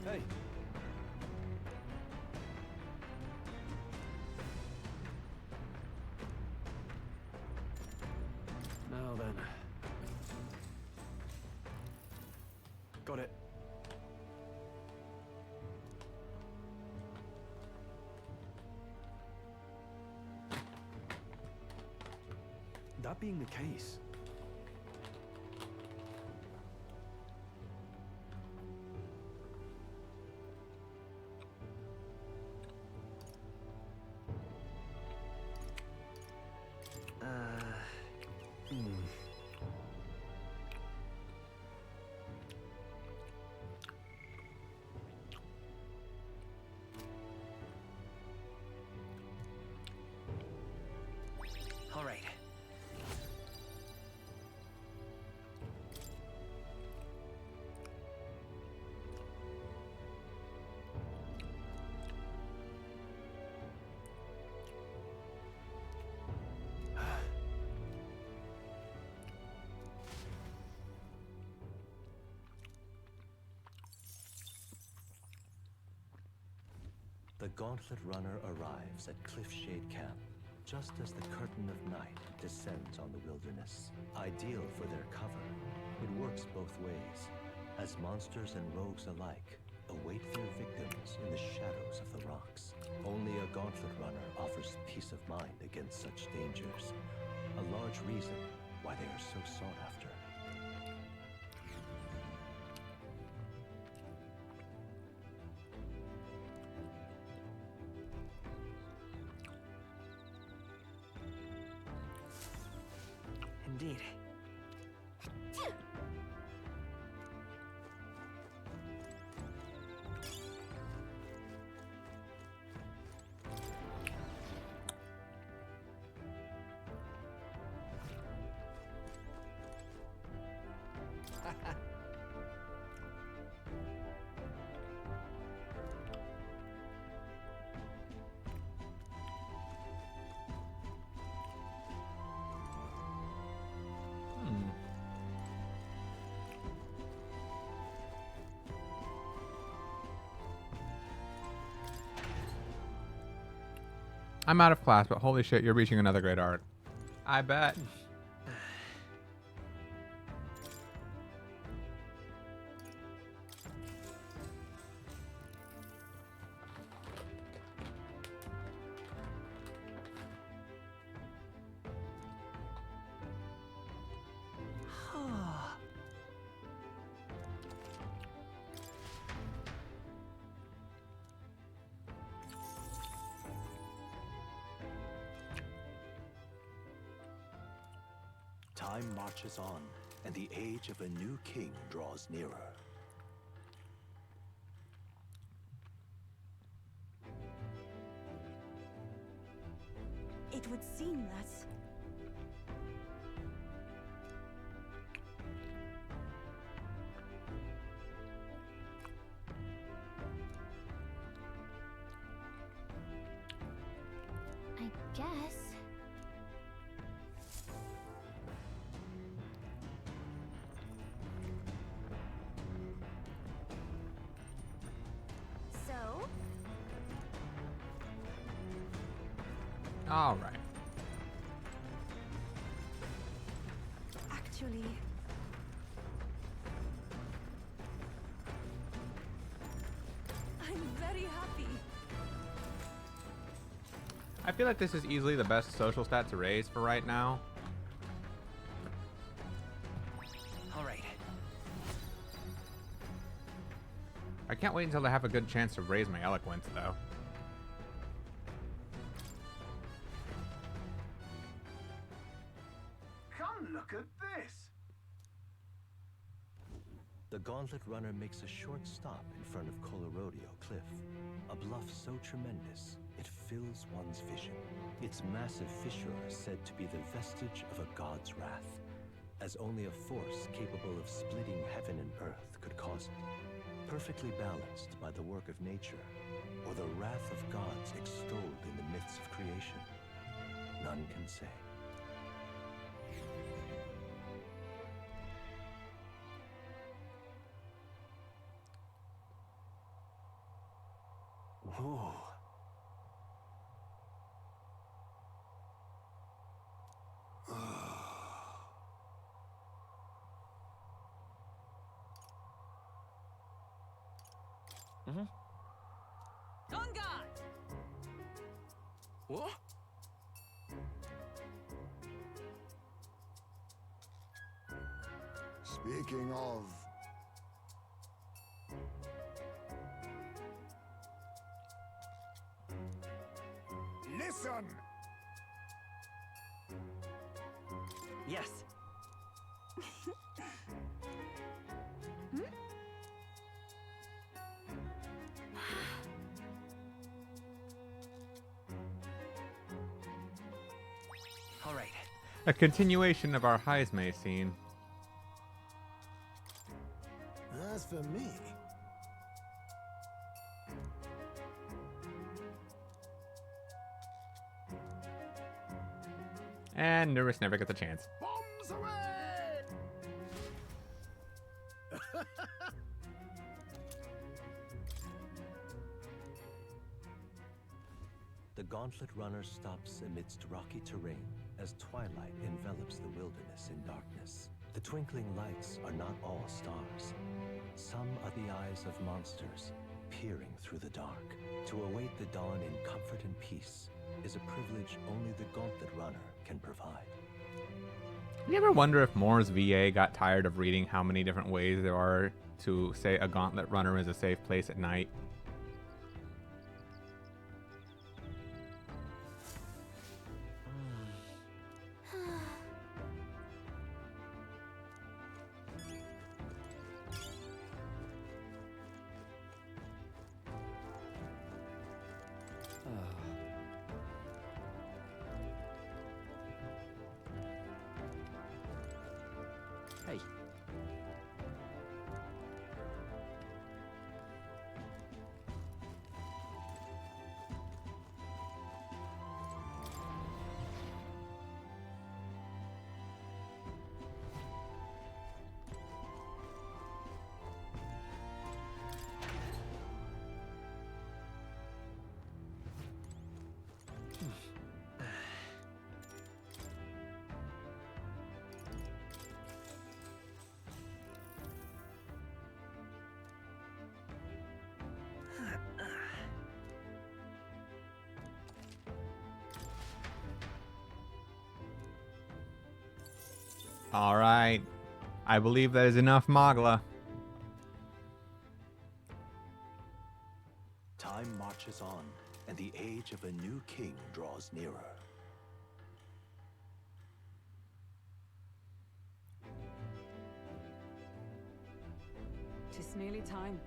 Hey. Now then. Got it. That being the case, All right. The Gauntlet Runner arrives at Cliffshade Camp, just as the curtain of night descends on the wilderness. Ideal for their cover, it works both ways, as monsters and rogues alike await their victims in the shadows of the rocks. Only a Gauntlet Runner offers peace of mind against such dangers, a large reason why they are so sought after. Indeed. I'm out of class, but holy shit, you're reaching another great art. I bet. Time marches on, and the age of a new king draws nearer. It would seem that I guess. So, All right. actually, I'm very happy. I feel like this is easily the best social stat to raise for right now. All right. I can't wait until I have a good chance to raise my eloquence, though. Come look at this. The Gauntlet Runner makes a short stop in front of Colorodeo Cliff, a bluff so tremendous it fills one's vision. Its massive fissure is said to be the vestige of a god's wrath, as only a force capable of splitting heaven and earth could cause it. Perfectly balanced by the work of nature, or the wrath of gods extolled in the myths of creation, none can say. Whoa. On guard! What? Speaking of... Listen! Yes. All right. A continuation of our Heismay scene. As for me, And Nervous never gets a chance. bombs away! The Gauntlet Runner stops amidst rocky terrain as twilight envelops the wilderness in darkness. The twinkling lights are not all stars. Some are the eyes of monsters peering through the dark. To await the dawn in comfort and peace is a privilege only the Gauntlet Runner can provide. You ever wonder if Moore's VA got tired of reading how many different ways there are to say a Gauntlet Runner is a safe place at night? Hey. All right. I believe that is enough, Magla. Time marches on, and the age of a new king draws nearer. time.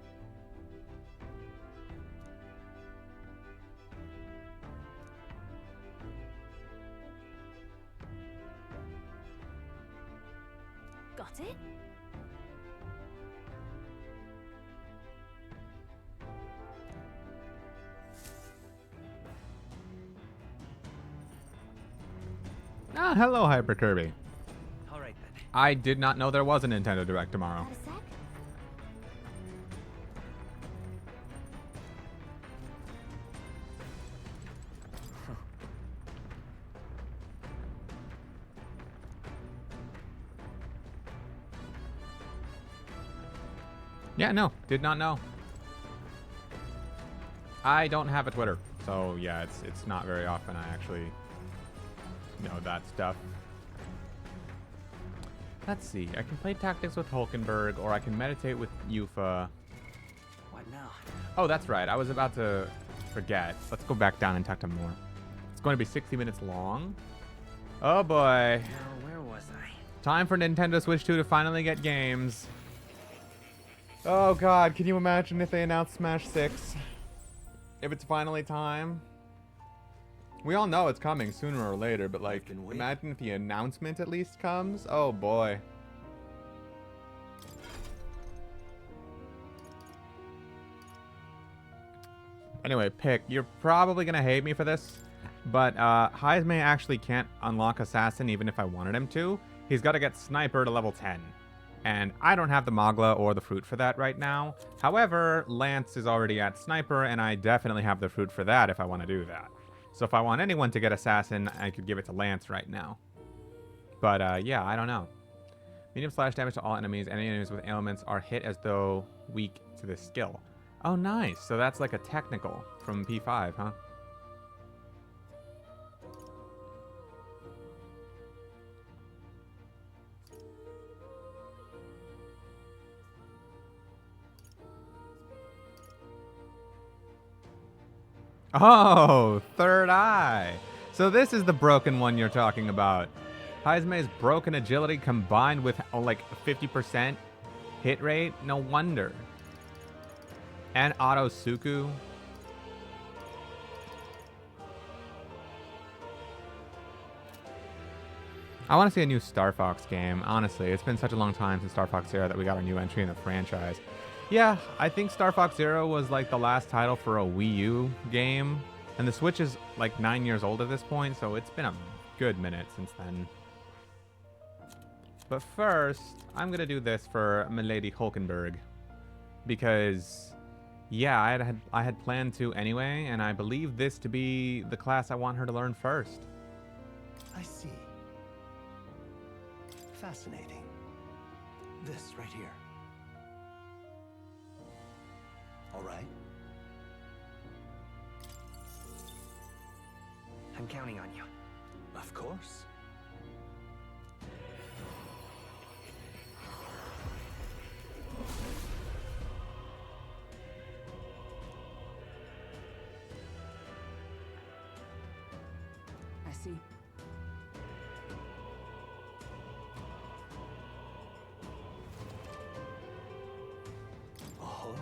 Got it? Ah, hello, Hyper Kirby. All right then. I did not know there was a Nintendo Direct tomorrow. Got a sec? Yeah, no, did not know. I don't have a Twitter, so yeah, it's not very often I actually know that stuff. Let's see. I can play tactics with Hulkenberg, or I can meditate with Yufa. What now? Oh, that's right. I was about to forget. Let's go back down and talk to him more. It's going to be 60 minutes long. Oh boy. Now, where was I? Time for Nintendo Switch 2 to finally get games. Oh god, can you imagine if they announced Smash 6? If it's finally time? We all know it's coming sooner or later, but like, imagine if the announcement at least comes? Oh boy. Anyway, Pick, you're probably gonna hate me for this, but Heisme actually can't unlock Assassin even if I wanted him to. He's gotta get Sniper to level 10. And I don't have the Mogla or the fruit for that right now. However, Lance is already at Sniper, and I definitely have the fruit for that if I want to do that. So if I want anyone to get Assassin, I could give it to Lance right now. But yeah, I don't know. Medium slash damage to all enemies. Any enemies with ailments are hit as though weak to this skill. Oh, nice. So that's like a technical from P5, huh? Oh, third eye. So this is the broken one you're talking about. Heisme's broken agility combined with like 50% hit rate. No wonder. And Auto Suku. I want to see a new Star Fox game. Honestly, it's been such a long time since Star Fox Zero that we got a new entry in the franchise. Yeah, I think Star Fox Zero was like the last title for a Wii U game. And the Switch is like 9 years old at this point, so it's been a good minute since then. But first, I'm going to do this for Milady Hulkenberg. Because, yeah, I had planned to anyway, and I believe this to be the class I want her to learn first. I see. Fascinating. This right here. All right. I'm counting on you. Of course. I see. Oh.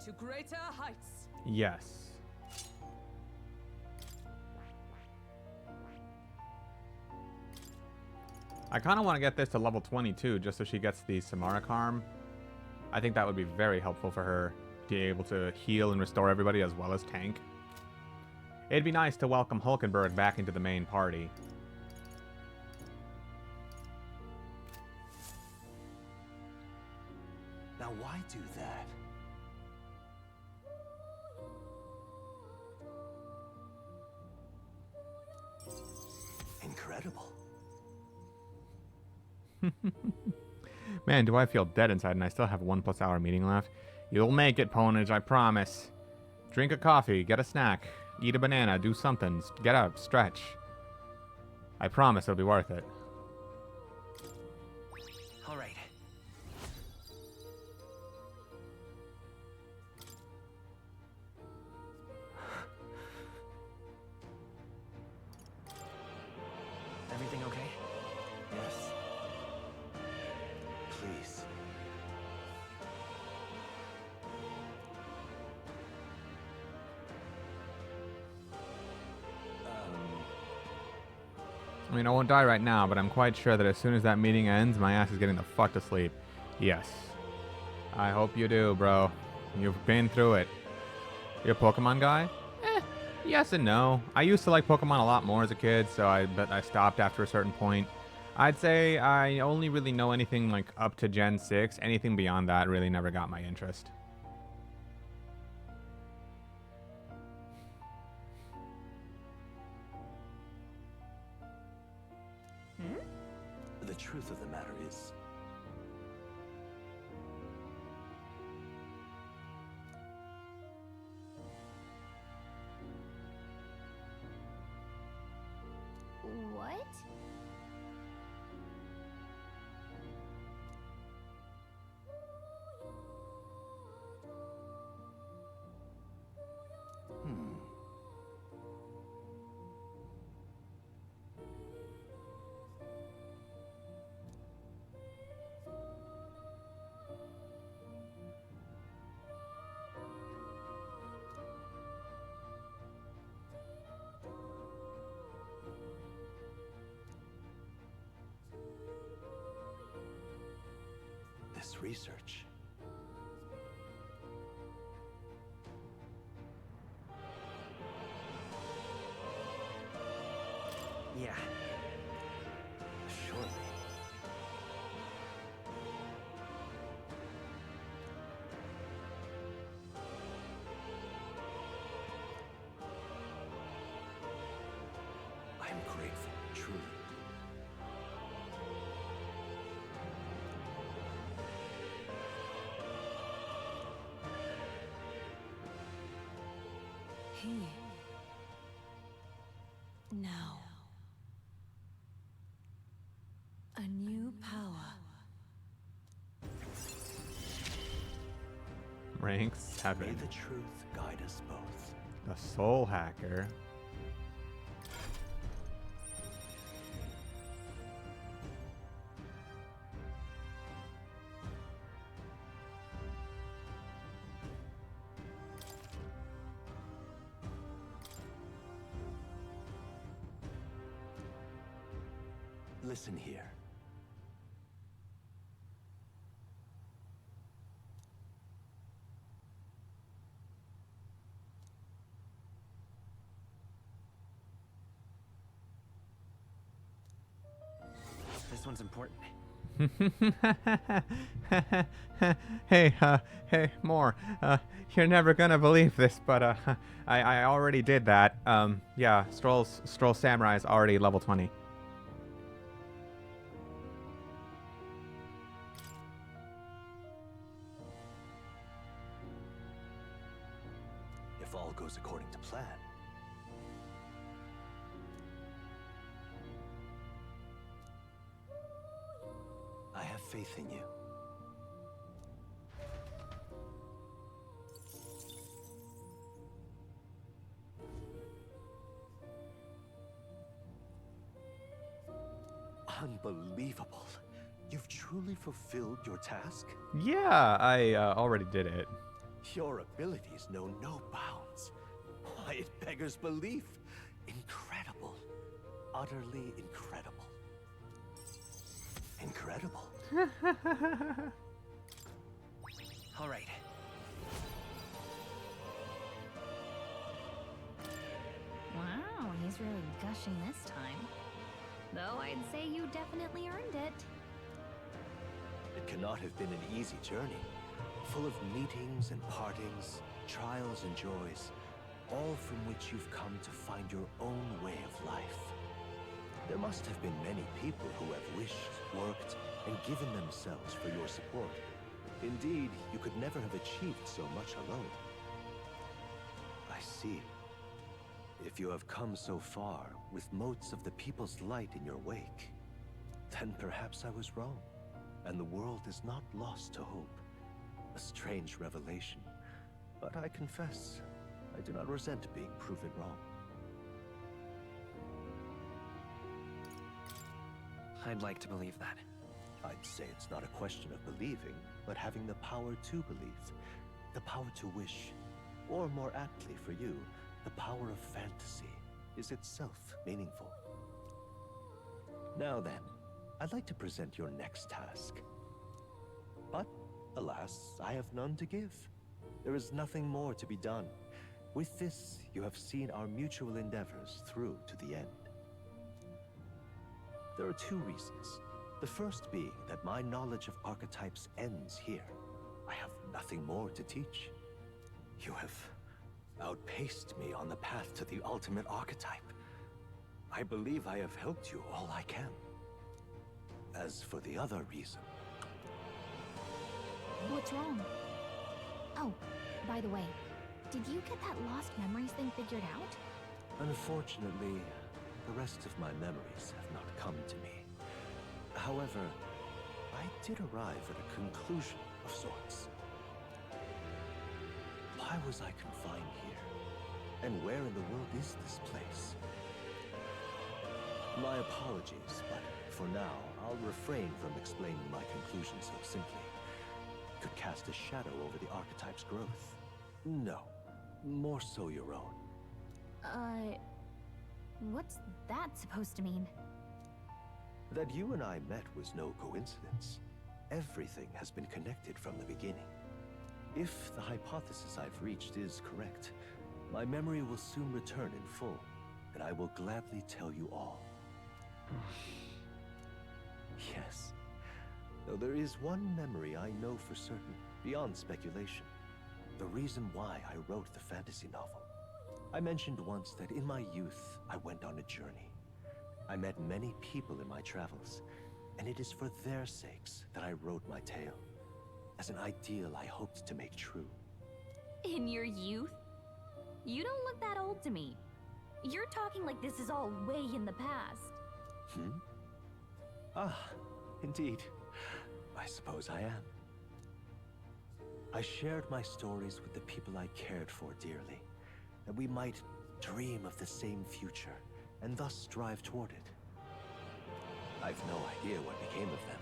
To greater heights. Yes. I kind of want to get this to level 22 just so she gets the Samara Charm. I think that would be very helpful for her to be able to heal and restore everybody as well as tank. It'd be nice to welcome Hulkenberg back into the main party. Now why do that? Incredible. Man, do I feel dead inside, and I still have 1+ hour meeting left. You'll make it, Ponage, I promise. Drink a coffee, get a snack, eat a banana, do something, get up, stretch. I promise it'll be worth it. All right. Everything okay? Yes. Please. I mean, I won't die right now, but I'm quite sure that as soon as that meeting ends, my ass is getting the fuck to sleep. Yes. I hope you do, bro. You've been through it. You're a Pokemon guy? Yes and no. I used to like Pokemon a lot more as a kid, but I stopped after a certain point. I'd say I only really know anything like up to Gen 6. Anything beyond that really never got my interest. The truth of the matter is, What? this research. Yeah. Surely. I'm grateful, truly. Now. A new power. Rank May 7. the truth guide us both. The Soul Hacker. Listen here. This one's important. Hey, more. You're never gonna believe this, but I already did that. Yeah, Stroll Samurai is already level 20. If all goes according to plan. I have faith in you. Unbelievable. You've truly fulfilled your task? Yeah, I already did it. Your abilities know no bounds. Why, it beggars belief. Incredible. Utterly incredible. Incredible. All right. Wow, he's really gushing this time. Though I'd say you definitely earned it. It cannot have been an easy journey, full of meetings and partings, trials and joys, all from which you've come to find your own way of life. There must have been many people who have wished, worked, and given themselves for your support. Indeed, you could never have achieved so much alone. I see. If you have come so far with motes of the people's light in your wake, then perhaps I was wrong, and the world is not lost to hope. A strange revelation, but I confess, I do not resent being proven wrong. I'd like to believe that. I'd say it's not a question of believing, but having the power to believe, the power to wish, or more aptly for you, the power of fantasy is itself meaningful. Now then, I'd like to present your next task. But, alas, I have none to give. There is nothing more to be done. With this, you have seen our mutual endeavors through to the end. There are two reasons. The first being that my knowledge of archetypes ends here. I have nothing more to teach. You have outpaced me on the path to the ultimate archetype. I believe I have helped you all I can. As for the other reason... What's wrong? Oh, by the way, did you get that lost memories thing figured out? Unfortunately, the rest of my memories have not come to me. However, I did arrive at a conclusion of sorts. Why was I confined here? And where in the world is this place? My apologies, but for now, I'll refrain from explaining my conclusion so simply. It could cast a shadow over the archetype's growth. No, more so your own. What's that supposed to mean? That you and I met was no coincidence. Everything has been connected from the beginning. If the hypothesis I've reached is correct, my memory will soon return in full, and I will gladly tell you all. Yes, though there is one memory I know for certain, beyond speculation. The reason why I wrote the fantasy novel. I mentioned once that in my youth, I went on a journey. I met many people in my travels, and it is for their sakes that I wrote my tale, as an ideal I hoped to make true. In your youth? You don't look that old to me. You're talking like this is all way in the past. Ah, indeed. I suppose I am. I shared my stories with the people I cared for dearly, that we might dream of the same future, and thus strive toward it. I've no idea what became of them,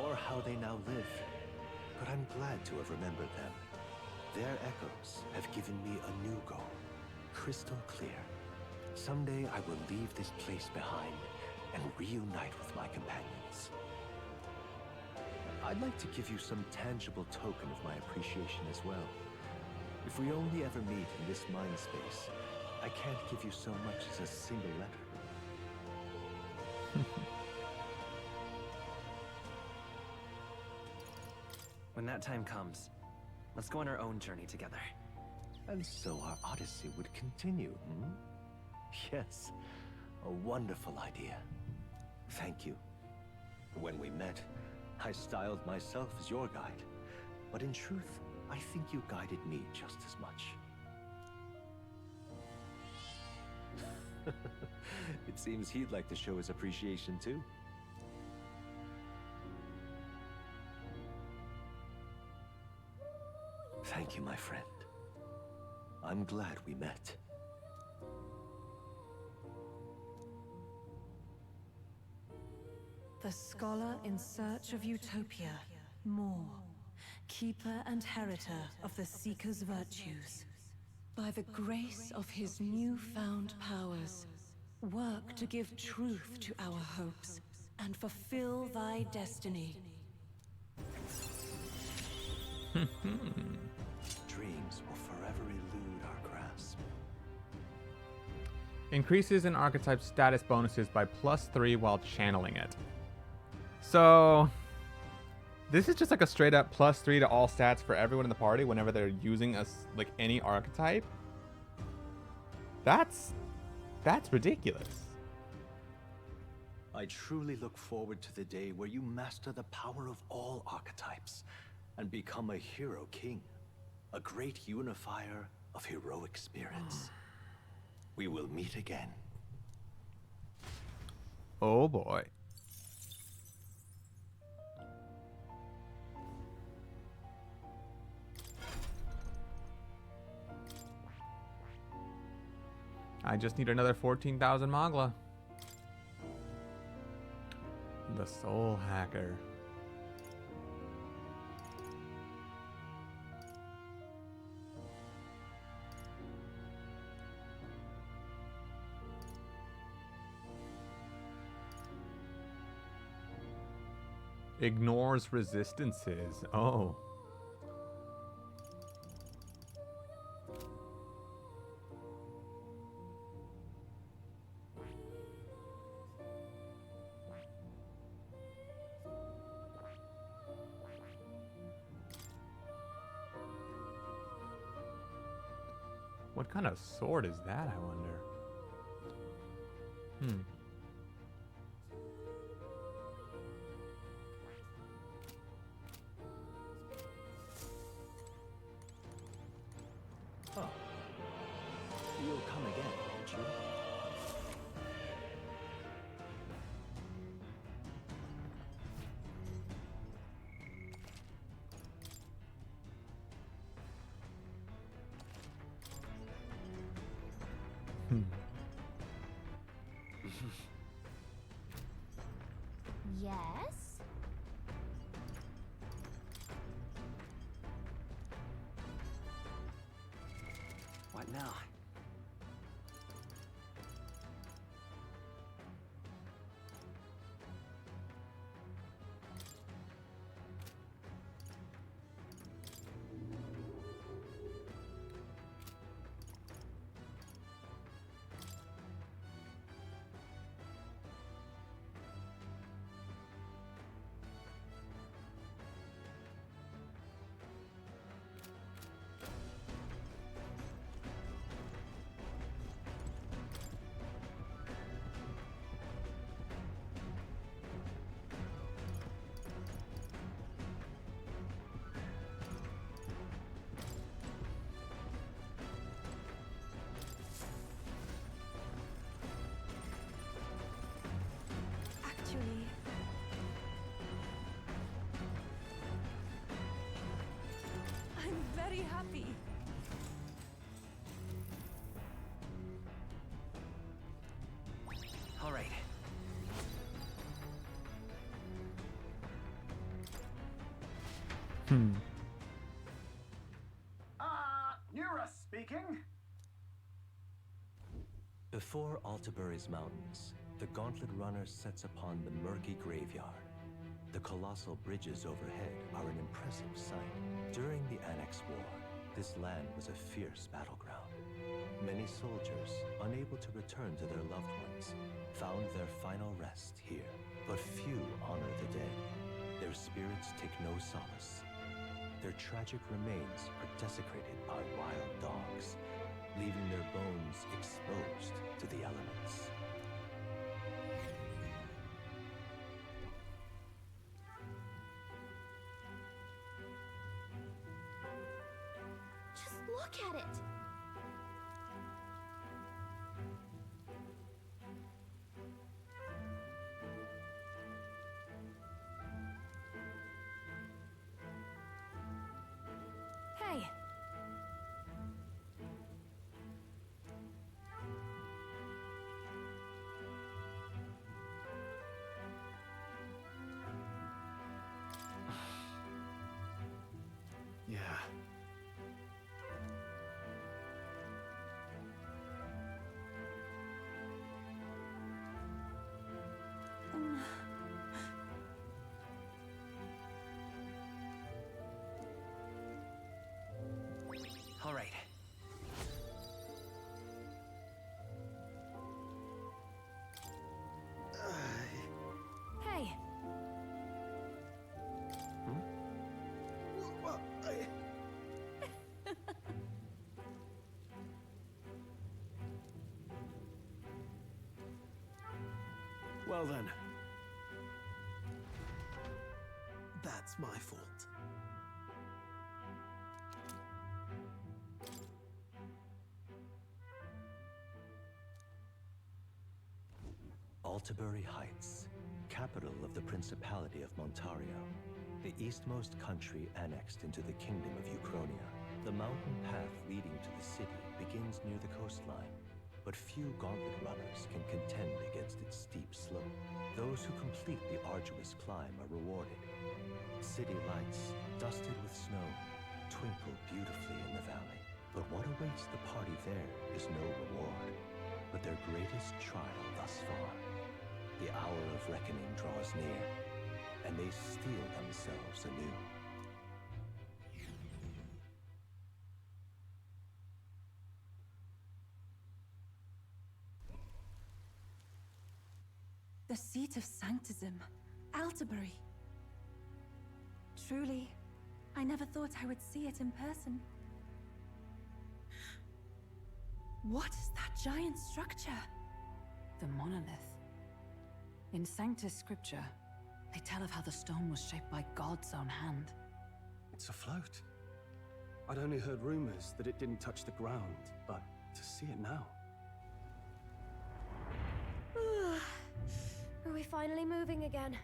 or how they now live, but I'm glad to have remembered them. Their echoes have given me a new goal, crystal clear. Someday I will leave this place behind and reunite with my companions. I'd like to give you some tangible token of my appreciation as well. If we only ever meet in this mind space, I can't give you so much as a single letter. When that time comes, let's go on our own journey together. And so our odyssey would continue, Yes, a wonderful idea. Thank you. When we met, I styled myself as your guide, but in truth, I think you guided me just as much. It seems he'd like to show his appreciation too. Thank you, my friend. I'm glad we met. The scholar in search of utopia, more. Keeper and heritor of the Seeker's virtues. By the grace of his newfound powers, work to give truth to our hopes and fulfill thy destiny. Dreams will forever elude our grasp. Increases in archetype status bonuses by +3 while channeling it. So this is just like a straight up +3 to all stats for everyone in the party whenever they're using like any archetype. That's ridiculous. I truly look forward to the day where you master the power of all archetypes and become a hero king, a great unifier of heroic spirits. We will meet again. Oh boy. I just need another 14,000 Magla. The Soul Hacker. Ignores resistances. Oh. What kind of sword is that, I wonder? Hmm. Oh. You'll come again, won't you? Yes? What now? Actually, I'm very happy. All right. Nura speaking. Before Altabury's mountains, the Gauntlet Runner sets upon the murky graveyard. The colossal bridges overhead are an impressive sight. During the Annex War, this land was a fierce battleground. Many soldiers, unable to return to their loved ones, found their final rest here. But few honor the dead. Their spirits take no solace. Their tragic remains are desecrated by wild dogs, leaving their bones exposed to the elements. Just look at it! Hey! Yeah. All right. Hey! Well then. That's my fault. Altabury Heights, capital of the Principality of Montario, the eastmost country annexed into the Kingdom of Uchronia. The mountain path leading to the city begins near the coastline, but few Gauntlet runners can contend against its steep slope. Those who complete the arduous climb are rewarded. City lights, dusted with snow, twinkle beautifully in the valley. But what awaits the party there is no reward, but their greatest trial thus far. The hour of reckoning draws near. and they steel themselves anew. The seat of Sanctism, Altabury. Truly, I never thought I would see it in person. What is that giant structure? The monolith. In Sanctus Scripture, they tell of how the stone was shaped by God's own hand. It's afloat. I'd only heard rumors that it didn't touch the ground, but to see it now. Are we finally moving again?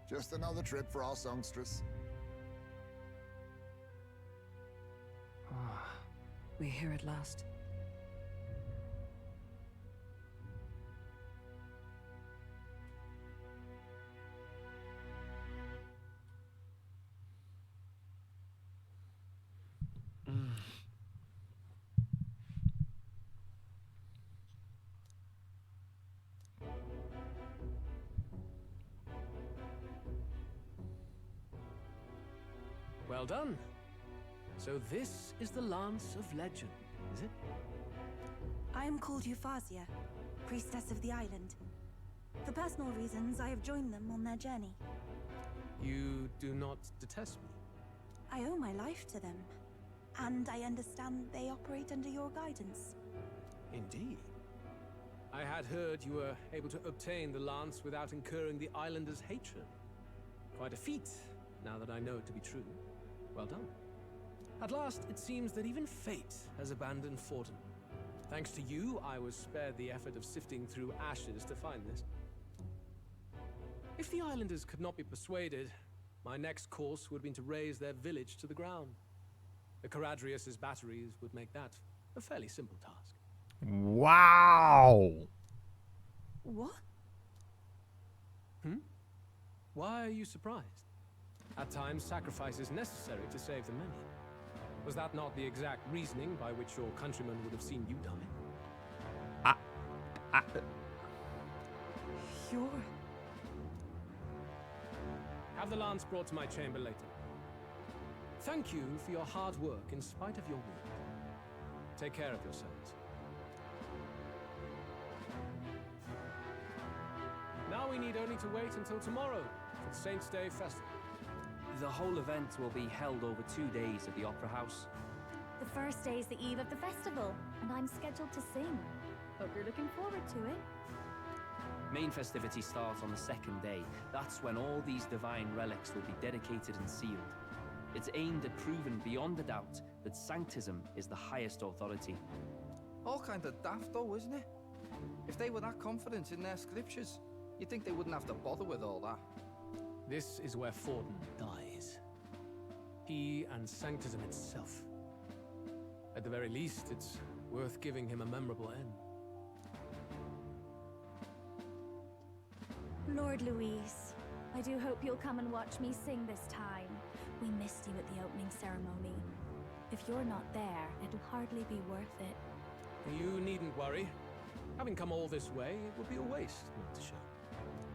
Just another trip for our songstress. We're here at last. Well done. So this is the Lance of Legend, is it? I am called Euphazia, priestess of the island. For personal reasons, I have joined them on their journey. You do not detest me? I owe my life to them, and I understand they operate under your guidance. Indeed. I had heard you were able to obtain the lance without incurring the islanders' hatred. Quite a feat, now that I know it to be true. Well done. At last, it seems that even fate has abandoned Forden. Thanks to you, I was spared the effort of sifting through ashes to find this. If the islanders could not be persuaded, my next course would have been to raze their village to the ground. The Caradrius's batteries would make that a fairly simple task. Wow! What? Why are you surprised? At times, sacrifice is necessary to save the many. Was that not the exact reasoning by which your countrymen would have seen you die? You're... Have the lance brought to my chamber later. Thank you for your hard work in spite of your wound. Take care of yourselves. Now we need only to wait until tomorrow for the Saints' Day Festival. The whole event will be held over 2 days at the Opera House. The first day is the eve of the festival, and I'm scheduled to sing. Hope you're looking forward to it. Main festivities start on the second day. That's when all these divine relics will be dedicated and sealed. It's aimed at proving beyond a doubt that Sanctism is the highest authority. All kind of daft though, isn't it? If they were that confident in their scriptures, you'd think they wouldn't have to bother with all that. This is where Forden dies. He and Sanctism itself. At the very least, it's worth giving him a memorable end. Lord Louise, I do hope you'll come and watch me sing this time. We missed you at the opening ceremony. If you're not there, it'll hardly be worth it. You needn't worry. Having come all this way, it would be a waste not to show.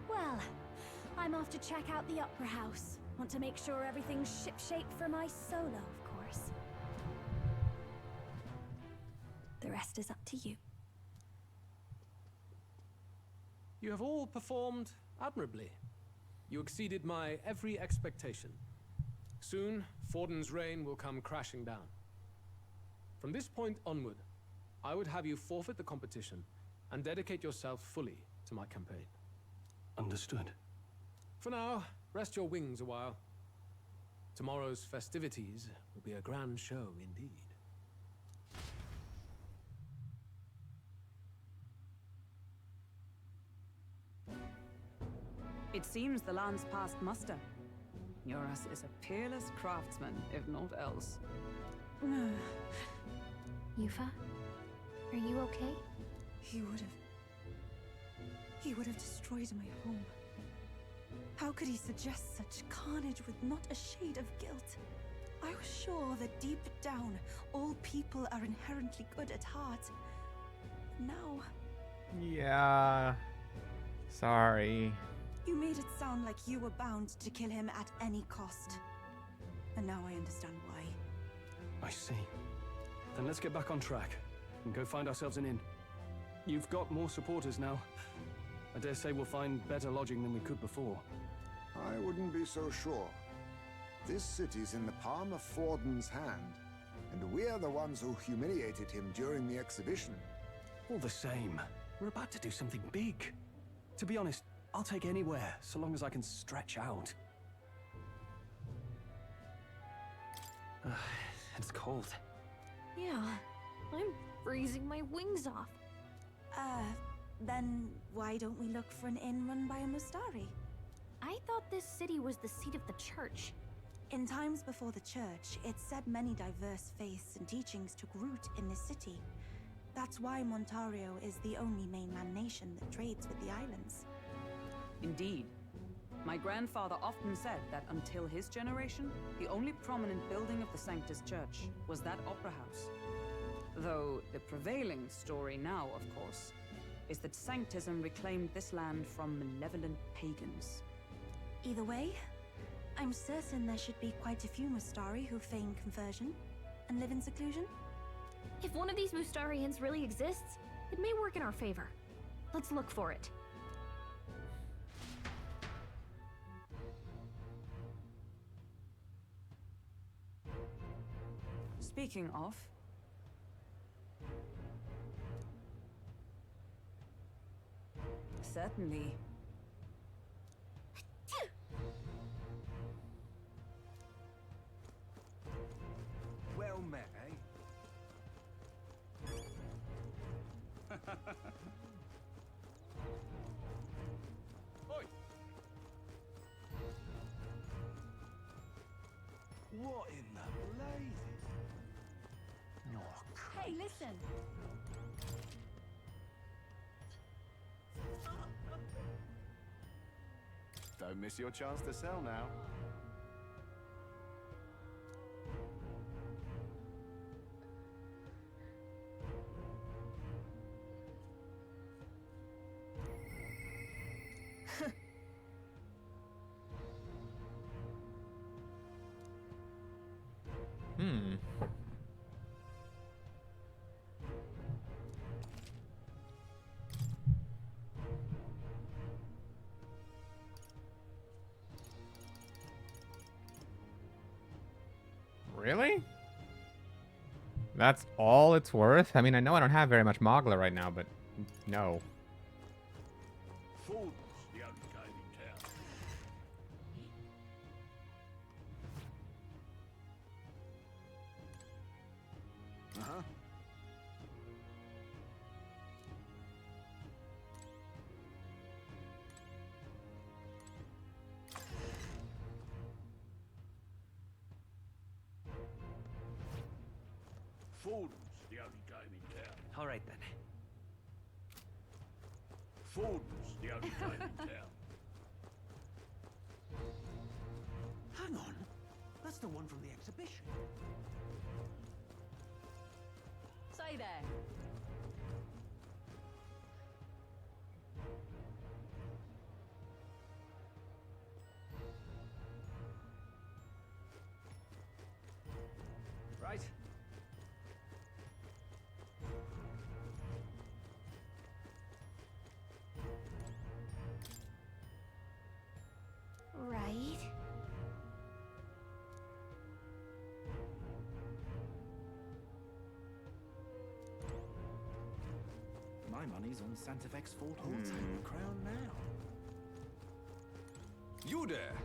Well, I'm off to check out the Opera House. Want to make sure everything's shipshape for my solo, of course. The rest is up to you. You have all performed admirably. You exceeded my every expectation. Soon, Forden's reign will come crashing down. From this point onward, I would have you forfeit the competition and dedicate yourself fully to my campaign. Understood. For now, rest your wings a while. Tomorrow's festivities will be a grand show indeed. It seems the lance passed muster. Eurus is a peerless craftsman, if not else. Yufa, are you okay? He would have destroyed my home. How could he suggest such carnage with not a shade of guilt? I was sure that deep down, all people are inherently good at heart. Now... Yeah. Sorry. You made it sound like you were bound to kill him at any cost. And now I understand why. I see. Then let's get back on track and go find ourselves an inn. You've got more supporters now. I dare say we'll find better lodging than we could before. I wouldn't be so sure. This city's in the palm of Forden's hand, and we're the ones who humiliated him during the exhibition. All the same, we're about to do something big. To be honest, I'll take anywhere, so long as I can stretch out. It's cold. Yeah, I'm freezing my wings off. Then why don't we look for an inn run by a Mustari? I thought this city was the seat of the church. In times before the church, it's said many diverse faiths and teachings took root in this city. That's why Montario is the only mainland nation that trades with the islands. Indeed. My grandfather often said that until his generation, the only prominent building of the Sanctus Church was that opera house. Though the prevailing story now, of course, is that Sanctism reclaimed this land from malevolent pagans. Either way, I'm certain there should be quite a few Mustari who feign conversion and live in seclusion. If one of these Mustarians really exists, it may work in our favor. Let's look for it. Speaking of... Certainly. Well met, eh? Oi! What in the blazes? Hey, listen! Don't miss your chance to sell now. Really? That's all it's worth? I mean, I know I don't have very much Mogla right now, but no. Forden's the only game in town. Uh-huh. Forden's the only game in town. All right then. Forden's the only game in town. Hang on. That's the one from the exhibition. Say there. Right. Right. My money's on Santafex Fort Hall. Take the crown now. You there!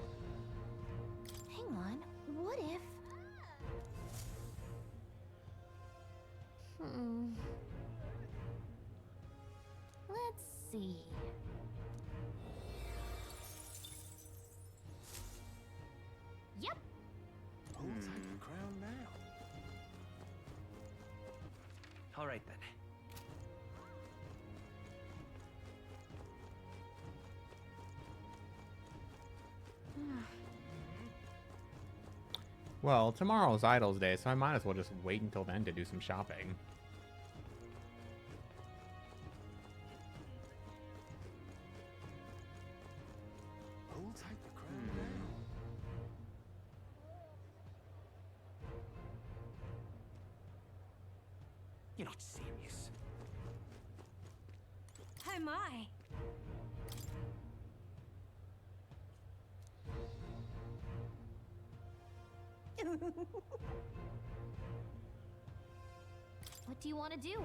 Hang on. What if... Let's see. Yep. I'll take the crown now. All right then. Well, tomorrow's Idol's Day, so I might as well just wait until then to do some shopping. You're not serious. Oh my! What do you want to do?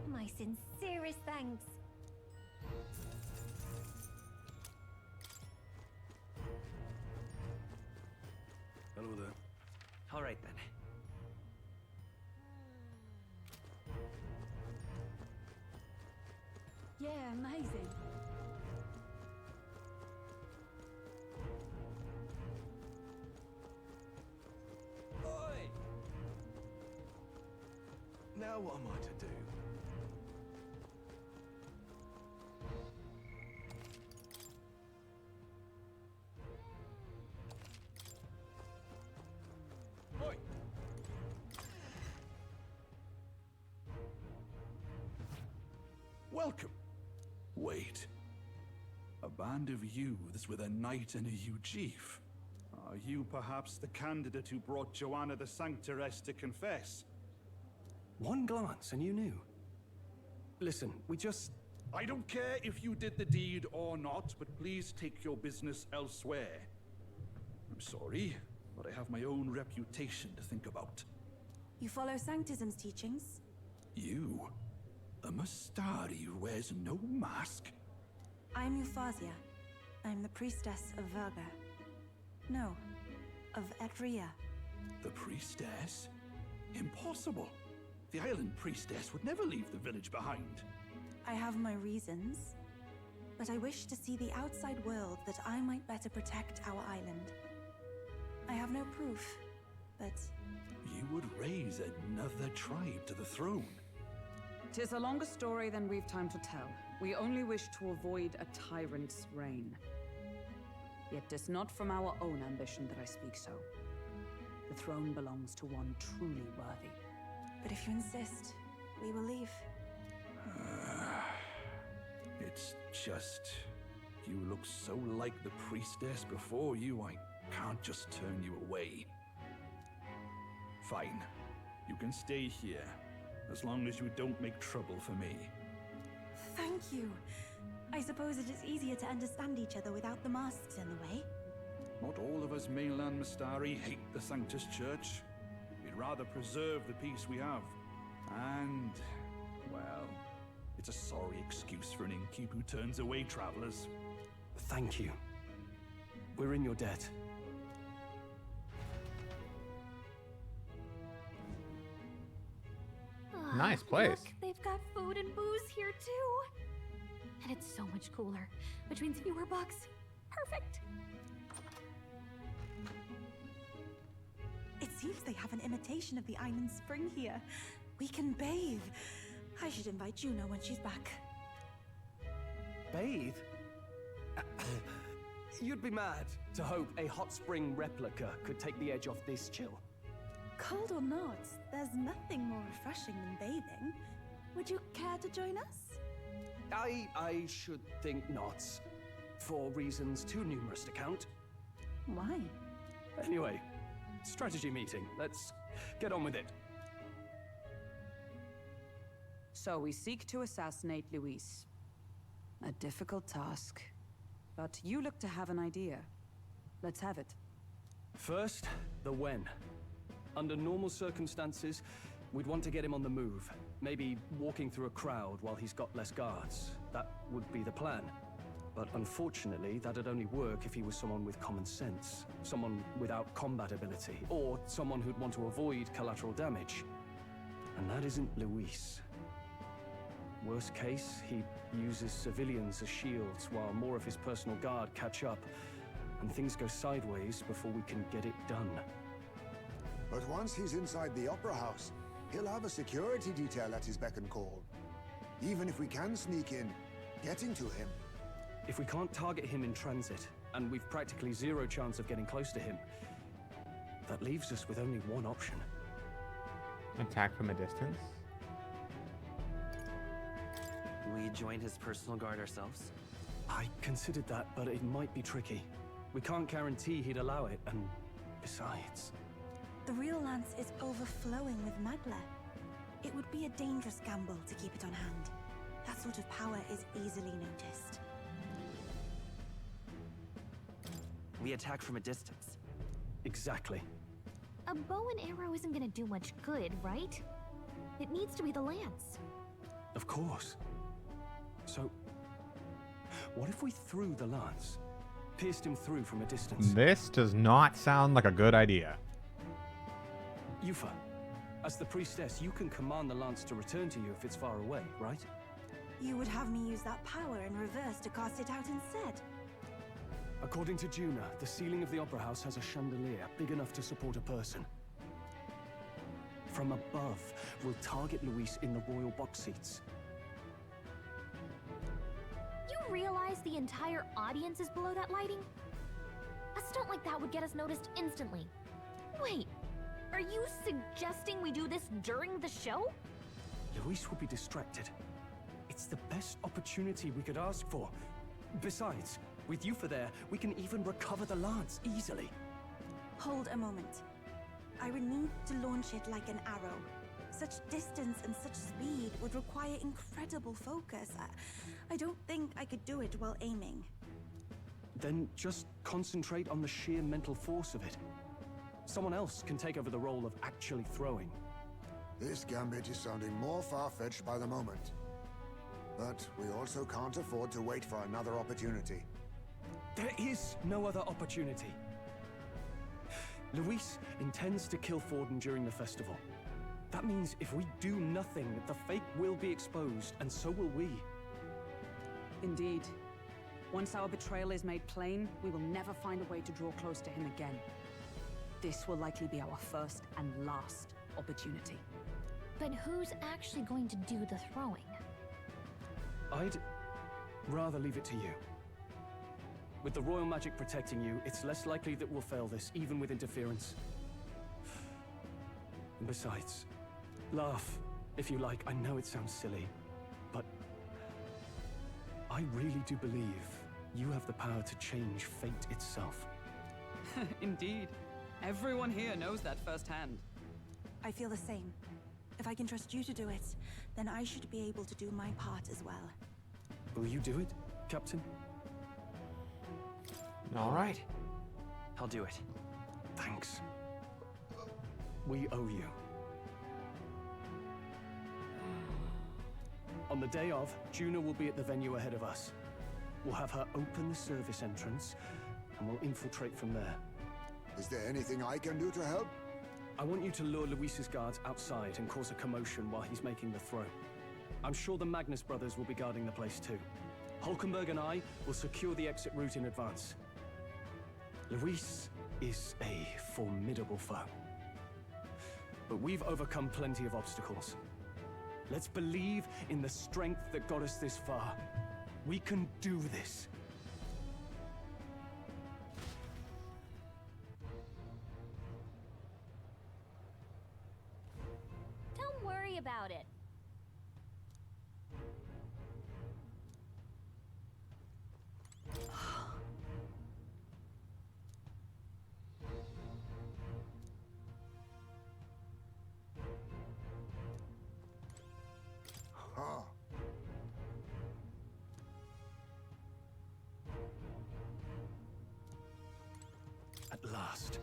My sincerest thanks. Hello there. All right then. Yeah, amazing. Oi! Now what am I to do? Oi! Welcome. Wait. A band of youths with a knight and a yew chief. Are you perhaps the candidate who brought Joanna the Sanctoress to confess? One glance and you knew. Listen, we just... I don't care if you did the deed or not, but please take your business elsewhere. I'm sorry, but I have my own reputation to think about. You follow Sanctism's teachings? You? A Mastari who wears no mask? I'm Euphazia. I'm the priestess of Verga. No, of Etria. The priestess? Impossible. The island priestess would never leave the village behind. I have my reasons, but I wish to see the outside world that I might better protect our island. I have no proof, but... You would raise another tribe to the throne. 'Tis a longer story than we've time to tell. We only wish to avoid a tyrant's reign. Yet 'tis not from our own ambition that I speak so. The throne belongs to one truly worthy. But if you insist, we will leave. It's just... You look so like the priestess before you, I can't just turn you away. Fine. You can stay here, as long as you don't make trouble for me. Thank you. I suppose it is easier to understand each other without the masks in the way. Not all of us mainland Mastari hate the Sanctus Church. We'd rather preserve the peace we have. And, well, it's a sorry excuse for an innkeep who turns away travelers. Thank you. We're in your debt. Nice place. Look, they've got food and booze here too. And it's so much cooler, which means fewer bugs. Perfect. It seems they have an imitation of the island spring here. We can bathe. I should invite Juno when she's back. Bathe? You'd be mad to hope a hot spring replica could take the edge off this chill. Cold or not, there's nothing more refreshing than bathing. Would you care to join us? I should think not. For reasons too numerous to count. Why? Anyway, strategy meeting. Let's get on with it. So we seek to assassinate Luis. A difficult task. But you look to have an idea. Let's have it. First, the when. Under normal circumstances, we'd want to get him on the move. Maybe walking through a crowd while he's got less guards. That would be the plan. But unfortunately, that'd only work if he was someone with common sense. Someone without combat ability. Or someone who'd want to avoid collateral damage. And that isn't Luis. Worst case, he uses civilians as shields while more of his personal guard catch up. And things go sideways before we can get it done. But once he's inside the Opera House, he'll have a security detail at his beck and call. Even if we can sneak in, getting to him. If we can't target him in transit, and we've practically zero chance of getting close to him, that leaves us with only one option. Attack from a distance? We join his personal guard ourselves? I considered that, but it might be tricky. We can't guarantee he'd allow it, and besides... The real lance is overflowing with magla. It would be a dangerous gamble to keep it on hand. That sort of power is easily noticed. We attack from a distance. Exactly. A bow and arrow isn't gonna do much good, right? It needs to be the lance. Of course. So, what if we threw the lance? Pierced him through from a distance? This does not sound like a good idea. Yufa, as the priestess, you can command the lance to return to you if it's far away, right? You would have me use that power in reverse to cast it out instead. According to Juna, the ceiling of the Opera House has a chandelier big enough to support a person. From above, we'll target Luis in the royal box seats. You realize the entire audience is below that lighting? A stunt like that would get us noticed instantly. Wait, are you suggesting we do this during the show? Luis will be distracted. It's the best opportunity we could ask for. Besides, with Yufa there, we can even recover the lance easily. Hold a moment. I would need to launch it like an arrow. Such distance and such speed would require incredible focus. I don't think I could do it while aiming. Then just concentrate on the sheer mental force of it. Someone else can take over the role of actually throwing. This gambit is sounding more far-fetched by the moment. But we also can't afford to wait for another opportunity. There is no other opportunity. Luis intends to kill Forden during the festival. That means if we do nothing, the fake will be exposed, and so will we. Indeed. Once our betrayal is made plain, we will never find a way to draw close to him again. This will likely be our first and last opportunity. But who's actually going to do the throwing? I'd rather leave it to you. With the royal magic protecting you, it's less likely that we'll fail this, even with interference. And besides, laugh, if you like. I know it sounds silly, but I really do believe you have the power to change fate itself. Indeed. Everyone here knows that firsthand. I feel the same. If I can trust you to do it, then I should be able to do my part as well. Will you do it, Captain? All right. I'll do it. Thanks. We owe you. On the day of, Juna will be at the venue ahead of us. We'll have her open the service entrance, and we'll infiltrate from there. Is there anything I can do to help? I want you to lure Luis's guards outside and cause a commotion while he's making the throw. I'm sure the Magnus brothers will be guarding the place too. Hulkenberg and I will secure the exit route in advance. Luis is a formidable foe. But we've overcome plenty of obstacles. Let's believe in the strength that got us this far. We can do this. Don't worry about it. Huh. At last.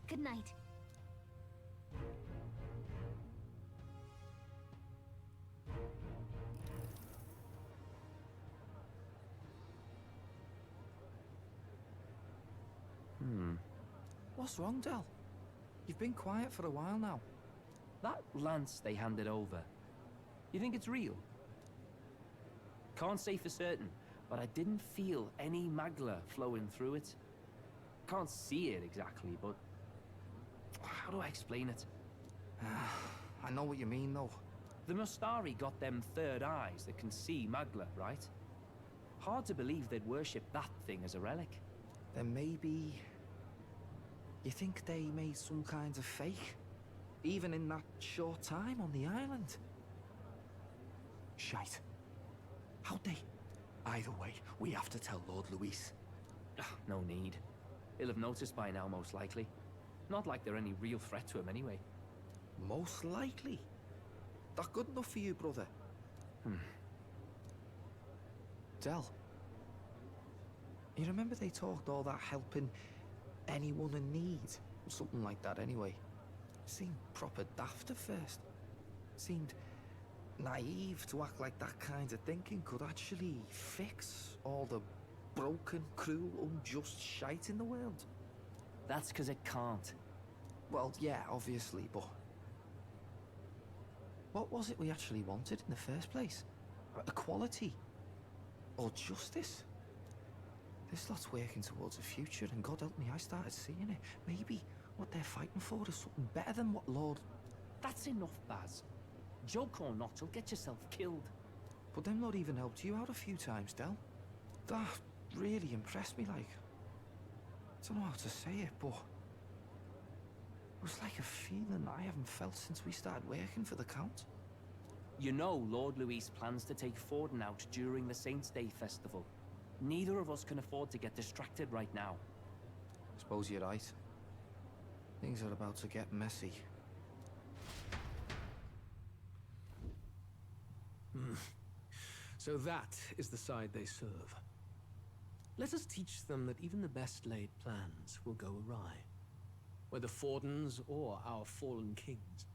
Good night. What's wrong, Del? You've been quiet for a while now. That lance they handed over, you think it's real? Can't say for certain, but I didn't feel any magla flowing through it. Can't see it exactly, but how do I explain it? I know what you mean, though. The Mustari got them third eyes that can see magla, right? Hard to believe they'd worship that thing as a relic. Then maybe... You think they made some kind of fake? Even in that short time on the island? Shite. How'd they? Either way, we have to tell Lord Luis. No need. He'll have noticed by now, most likely. Not like they're any real threat to him anyway. Most likely? That good enough for you, brother? Del. You remember they talked all that helping anyone in need? Something like that anyway. Seemed proper daft at first. Seemed naive to act like that kind of thinking could actually fix all the broken, cruel, unjust shite in the world. That's because it can't. Well, yeah, obviously, but... What was it we actually wanted in the first place? Equality? Or justice? This lot's working towards a future, and God help me, I started seeing it. Maybe what they're fighting for is something better than what Lord... That's enough, Baz. Joke or not, you'll get yourself killed. But them not even helped you out a few times, Del. That really impressed me, like... I don't know how to say it, but... It was like a feeling I haven't felt since we started working for the Count. You know Lord Luis plans to take Forden out during the Saints' Day festival. Neither of us can afford to get distracted right now. Suppose you're right. Things are about to get messy. So that is the side they serve. Let us teach them that even the best laid plans will go awry, whether Forden's or our fallen kings.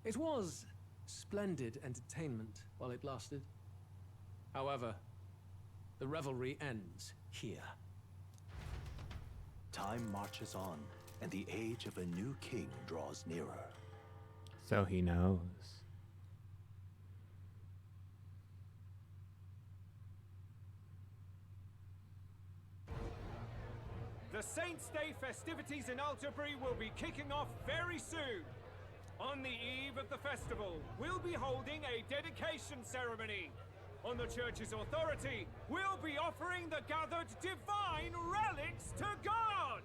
It was splendid entertainment while it lasted. However, the revelry ends here. Time marches on, and the age of a new king draws nearer. So he knows. The Saints' Day festivities in Alterbury will be kicking off very soon. On the eve of the festival, we'll be holding a dedication ceremony. On the church's authority, we'll be offering the gathered divine relics to God.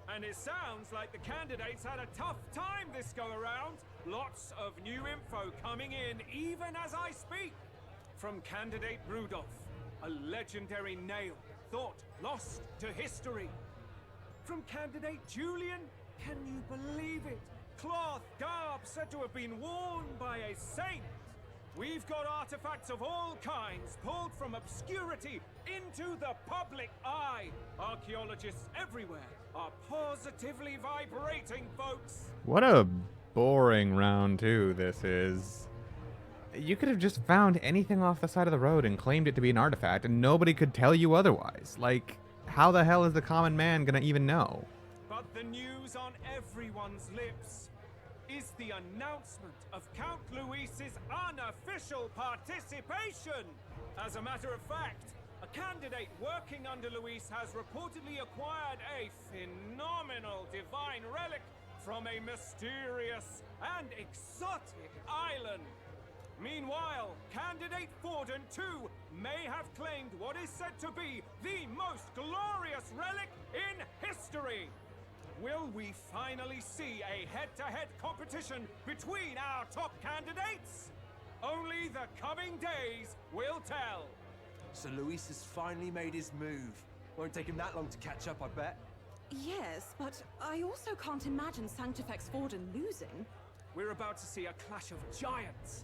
And it sounds like the candidates had a tough time this go around. Lots of new info coming in even as I speak. From candidate Rudolph, a legendary nail, thought lost to history. From candidate Julian, can you believe it? Cloth garb said to have been worn by a saint. We've got artifacts of all kinds pulled from obscurity into the public eye. Archaeologists everywhere are positively vibrating, folks. What a boring round two this is. You could have just found anything off the side of the road and claimed it to be an artifact, and nobody could tell you otherwise. Like, how the hell is the common man gonna even know? But the news on everyone's lips is the announcement of Count Luis's unofficial participation. As a matter of fact, a candidate working under Luis has reportedly acquired a phenomenal divine relic from a mysterious and exotic island. Meanwhile, candidate Forden, too, may have claimed what is said to be the most glorious relic in history. Will we finally see a head-to-head competition between our top candidates? Only the coming days will tell. So Luis has finally made his move. Won't take him that long to catch up, I bet. Yes, but I also can't imagine Sanctifex Forden losing. We're about to see a clash of giants.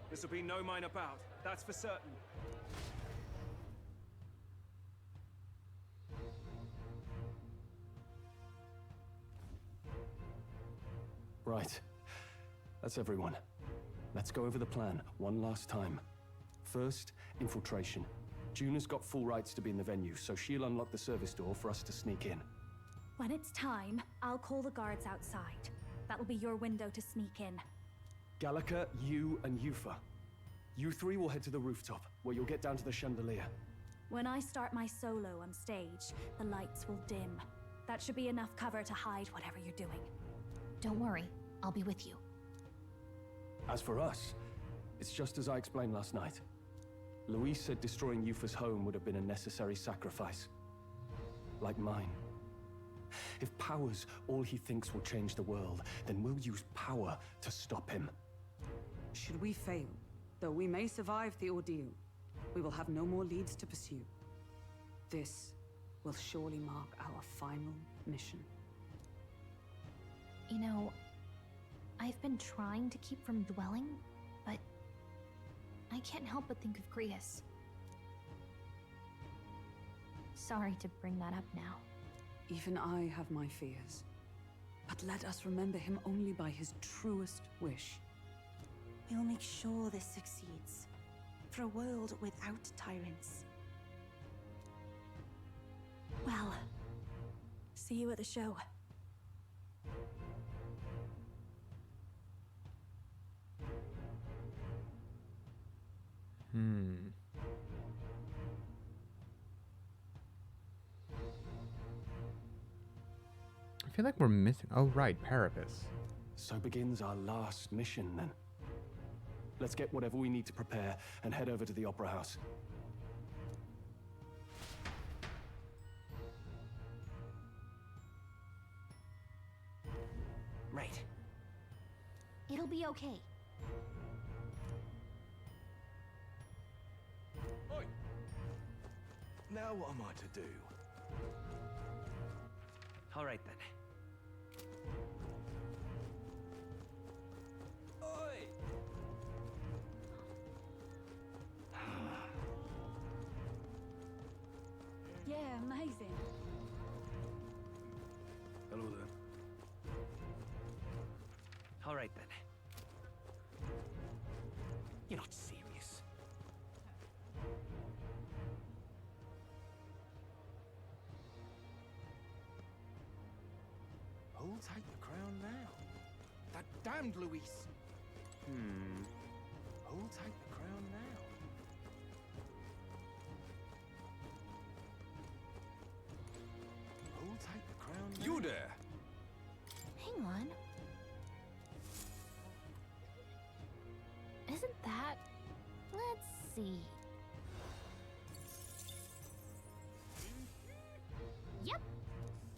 This will be no minor bout, that's for certain. Right. That's everyone. Let's go over the plan one last time. First, infiltration. Juna's got full rights to be in the venue, so she'll unlock the service door for us to sneak in. When it's time, I'll call the guards outside. That'll be your window to sneak in. Gallica, you, and Yufa. You three will head to the rooftop, where you'll get down to the chandelier. When I start my solo on stage, the lights will dim. That should be enough cover to hide whatever you're doing. Don't worry, I'll be with you. As for us, it's just as I explained last night. Luis said destroying Yufa's home would have been a necessary sacrifice. Like mine. If power's all he thinks will change the world, then we'll use power to stop him. Should we fail, though we may survive the ordeal, we will have no more leads to pursue. This will surely mark our final mission. You know, I've been trying to keep from dwelling, but I can't help but think of Grius. Sorry to bring that up now. Even I have my fears. But let us remember him only by his truest wish. We'll make sure this succeeds. For a world without tyrants. Well, see you at the show. I feel like we're missing. Oh, right, Parapus. So begins our last mission, then. Let's get whatever we need to prepare and head over to the Opera House. Right. It'll be okay. Oi! Now what am I to do? All right then. Oi! Yeah, amazing. Hello there. All right then. You're not serious. Who'll take the crown now? That damned Luis! Who'll take the crown now? Who'll take the crown now? You there! Hang on. Isn't that... Let's see. Yep.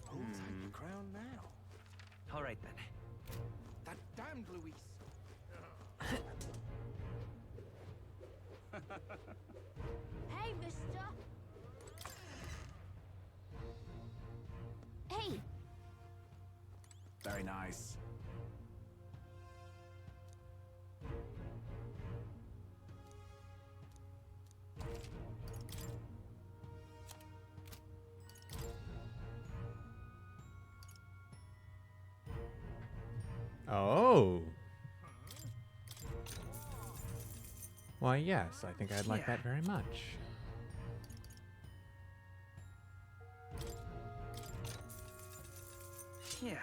Who'll take the crown now? All right then. That damned Luis! Hey, mister! Hey! Very nice. Oh. Why, yes, I think I'd like that very much. Yeah.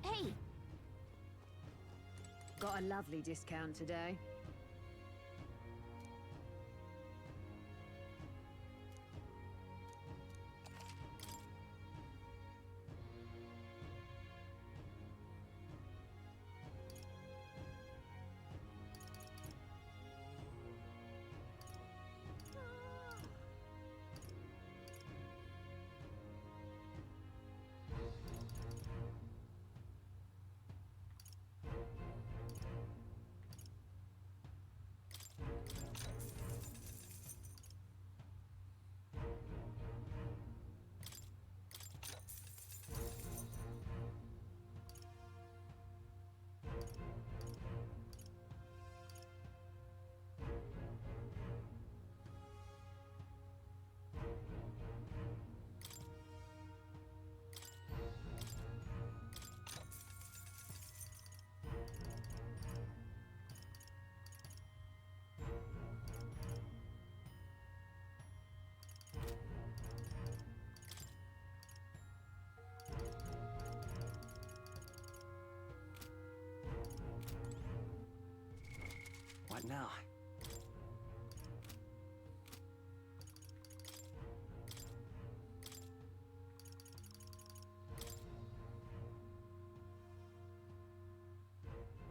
Hey! Got a lovely discount today.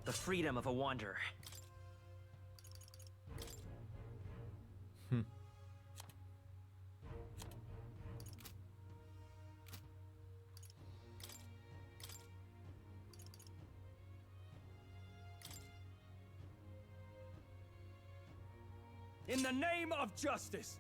The freedom of a wanderer. In the name of justice!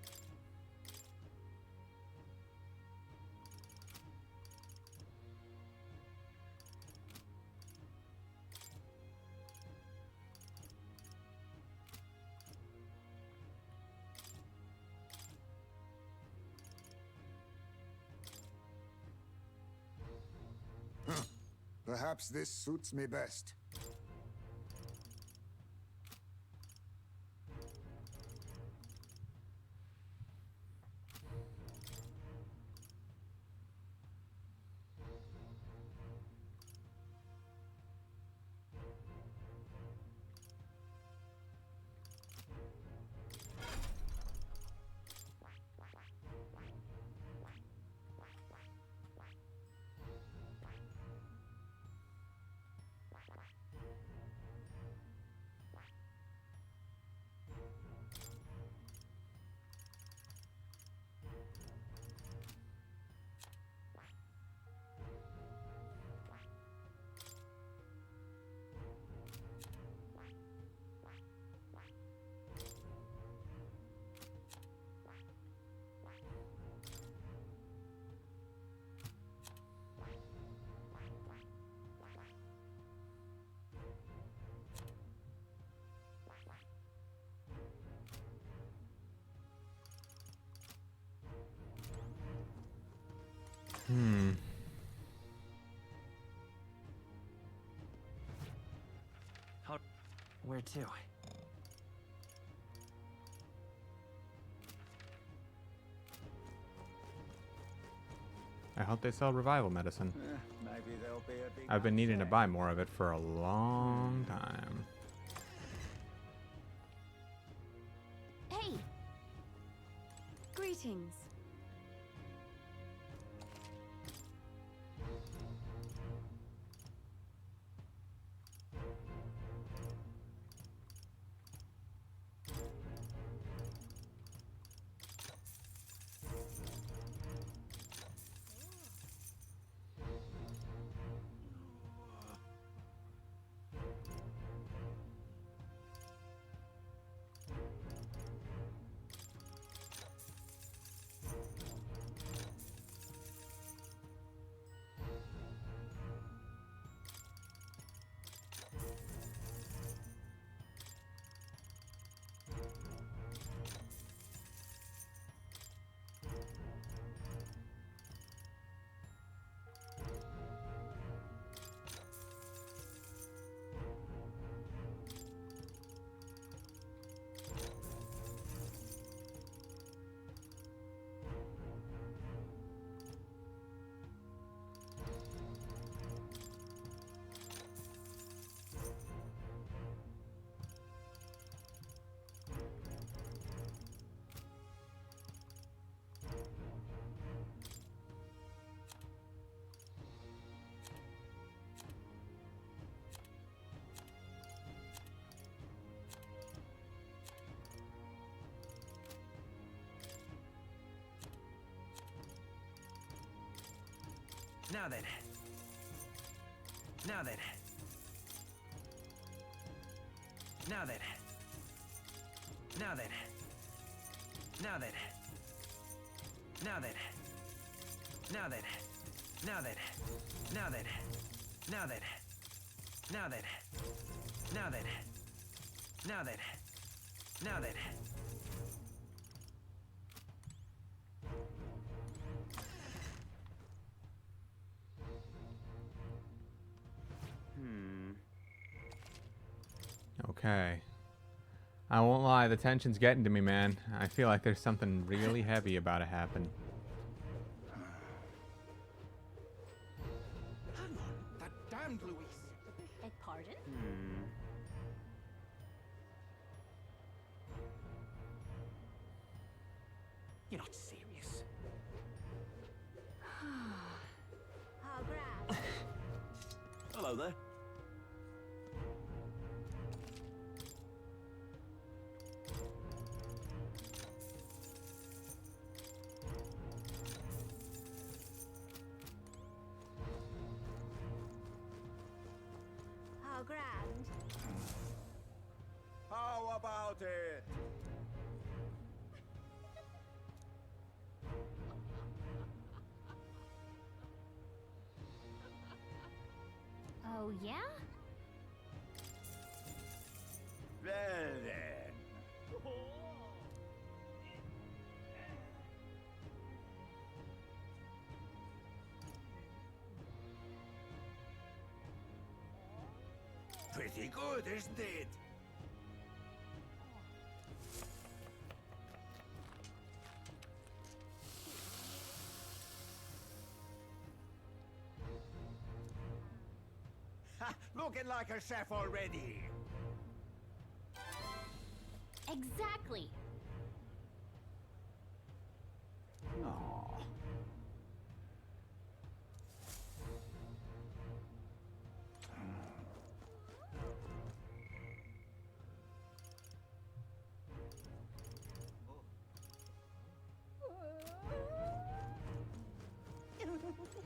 Perhaps this suits me best. Where to? I hope they sell revival medicine. Maybe there'll be a big I've been needing to buy more of it for a long time. Hey! Greetings. Now then. Now then. Now then. Now then. Now then. Now then. Now then. Now then. Now then. Now then. Now then. Now then. Now then. Now then. Okay. I won't lie, the tension's getting to me, man. I feel like there's something really heavy about to happen. Hang on, that damned Luis. Beg pardon? You're not serious. Oh, Grab. Hello there. about it. Oh, yeah? Well then. Pretty good, isn't it? Ha! Looking like a chef already. Exactly. Aw.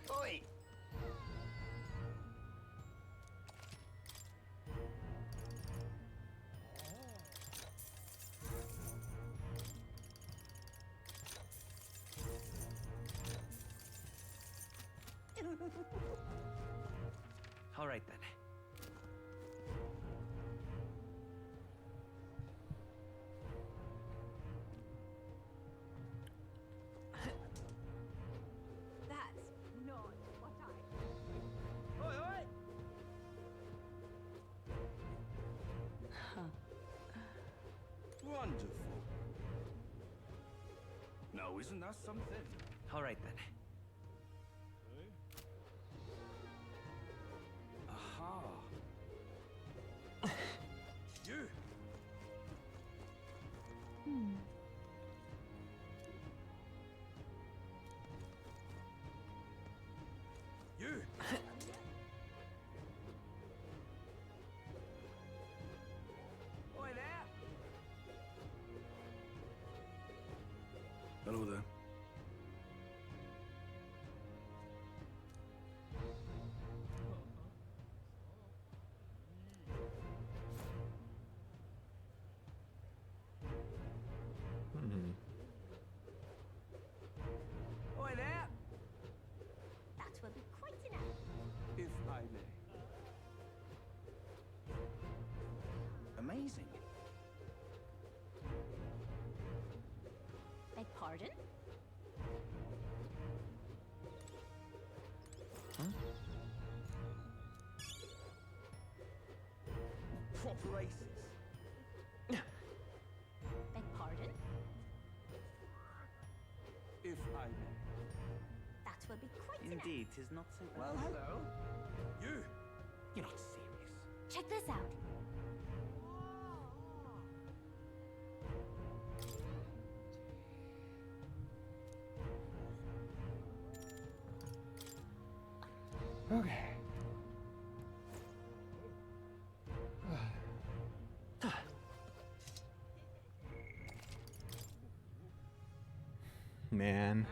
Oi! All right then. That's not what I... Oi, oi! Wonderful. Now, isn't that something? All right then. Aha. You. You. Oi there! Hello there. Oi there! That will be quite enough. If I may. Amazing. Beg pardon? Proper aces. Beg pardon? If I may. That will be quite enough. Indeed, 'tis not so bad. Well, hello. You. You're not serious. Check this out. Okay. Man.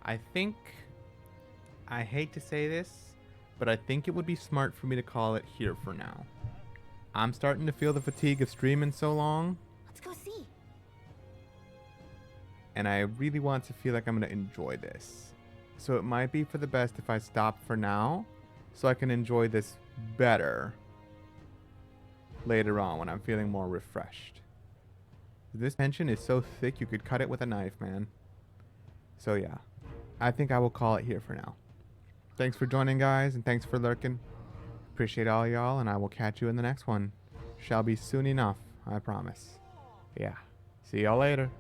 I think, I hate to say this, but I think it would be smart for me to call it here for now. I'm starting to feel the fatigue of streaming so long, Let's go see. and I really want to feel like I'm going to enjoy this. So it might be for the best if I stop for now, so I can enjoy this better later on when I'm feeling more refreshed. This tension is so thick you could cut it with a knife, man. So yeah, I think I will call it here for now. Thanks for joining, guys, and thanks for lurking. Appreciate all y'all, and I will catch you in the next one. Shall be soon enough, I promise. Yeah. See y'all later.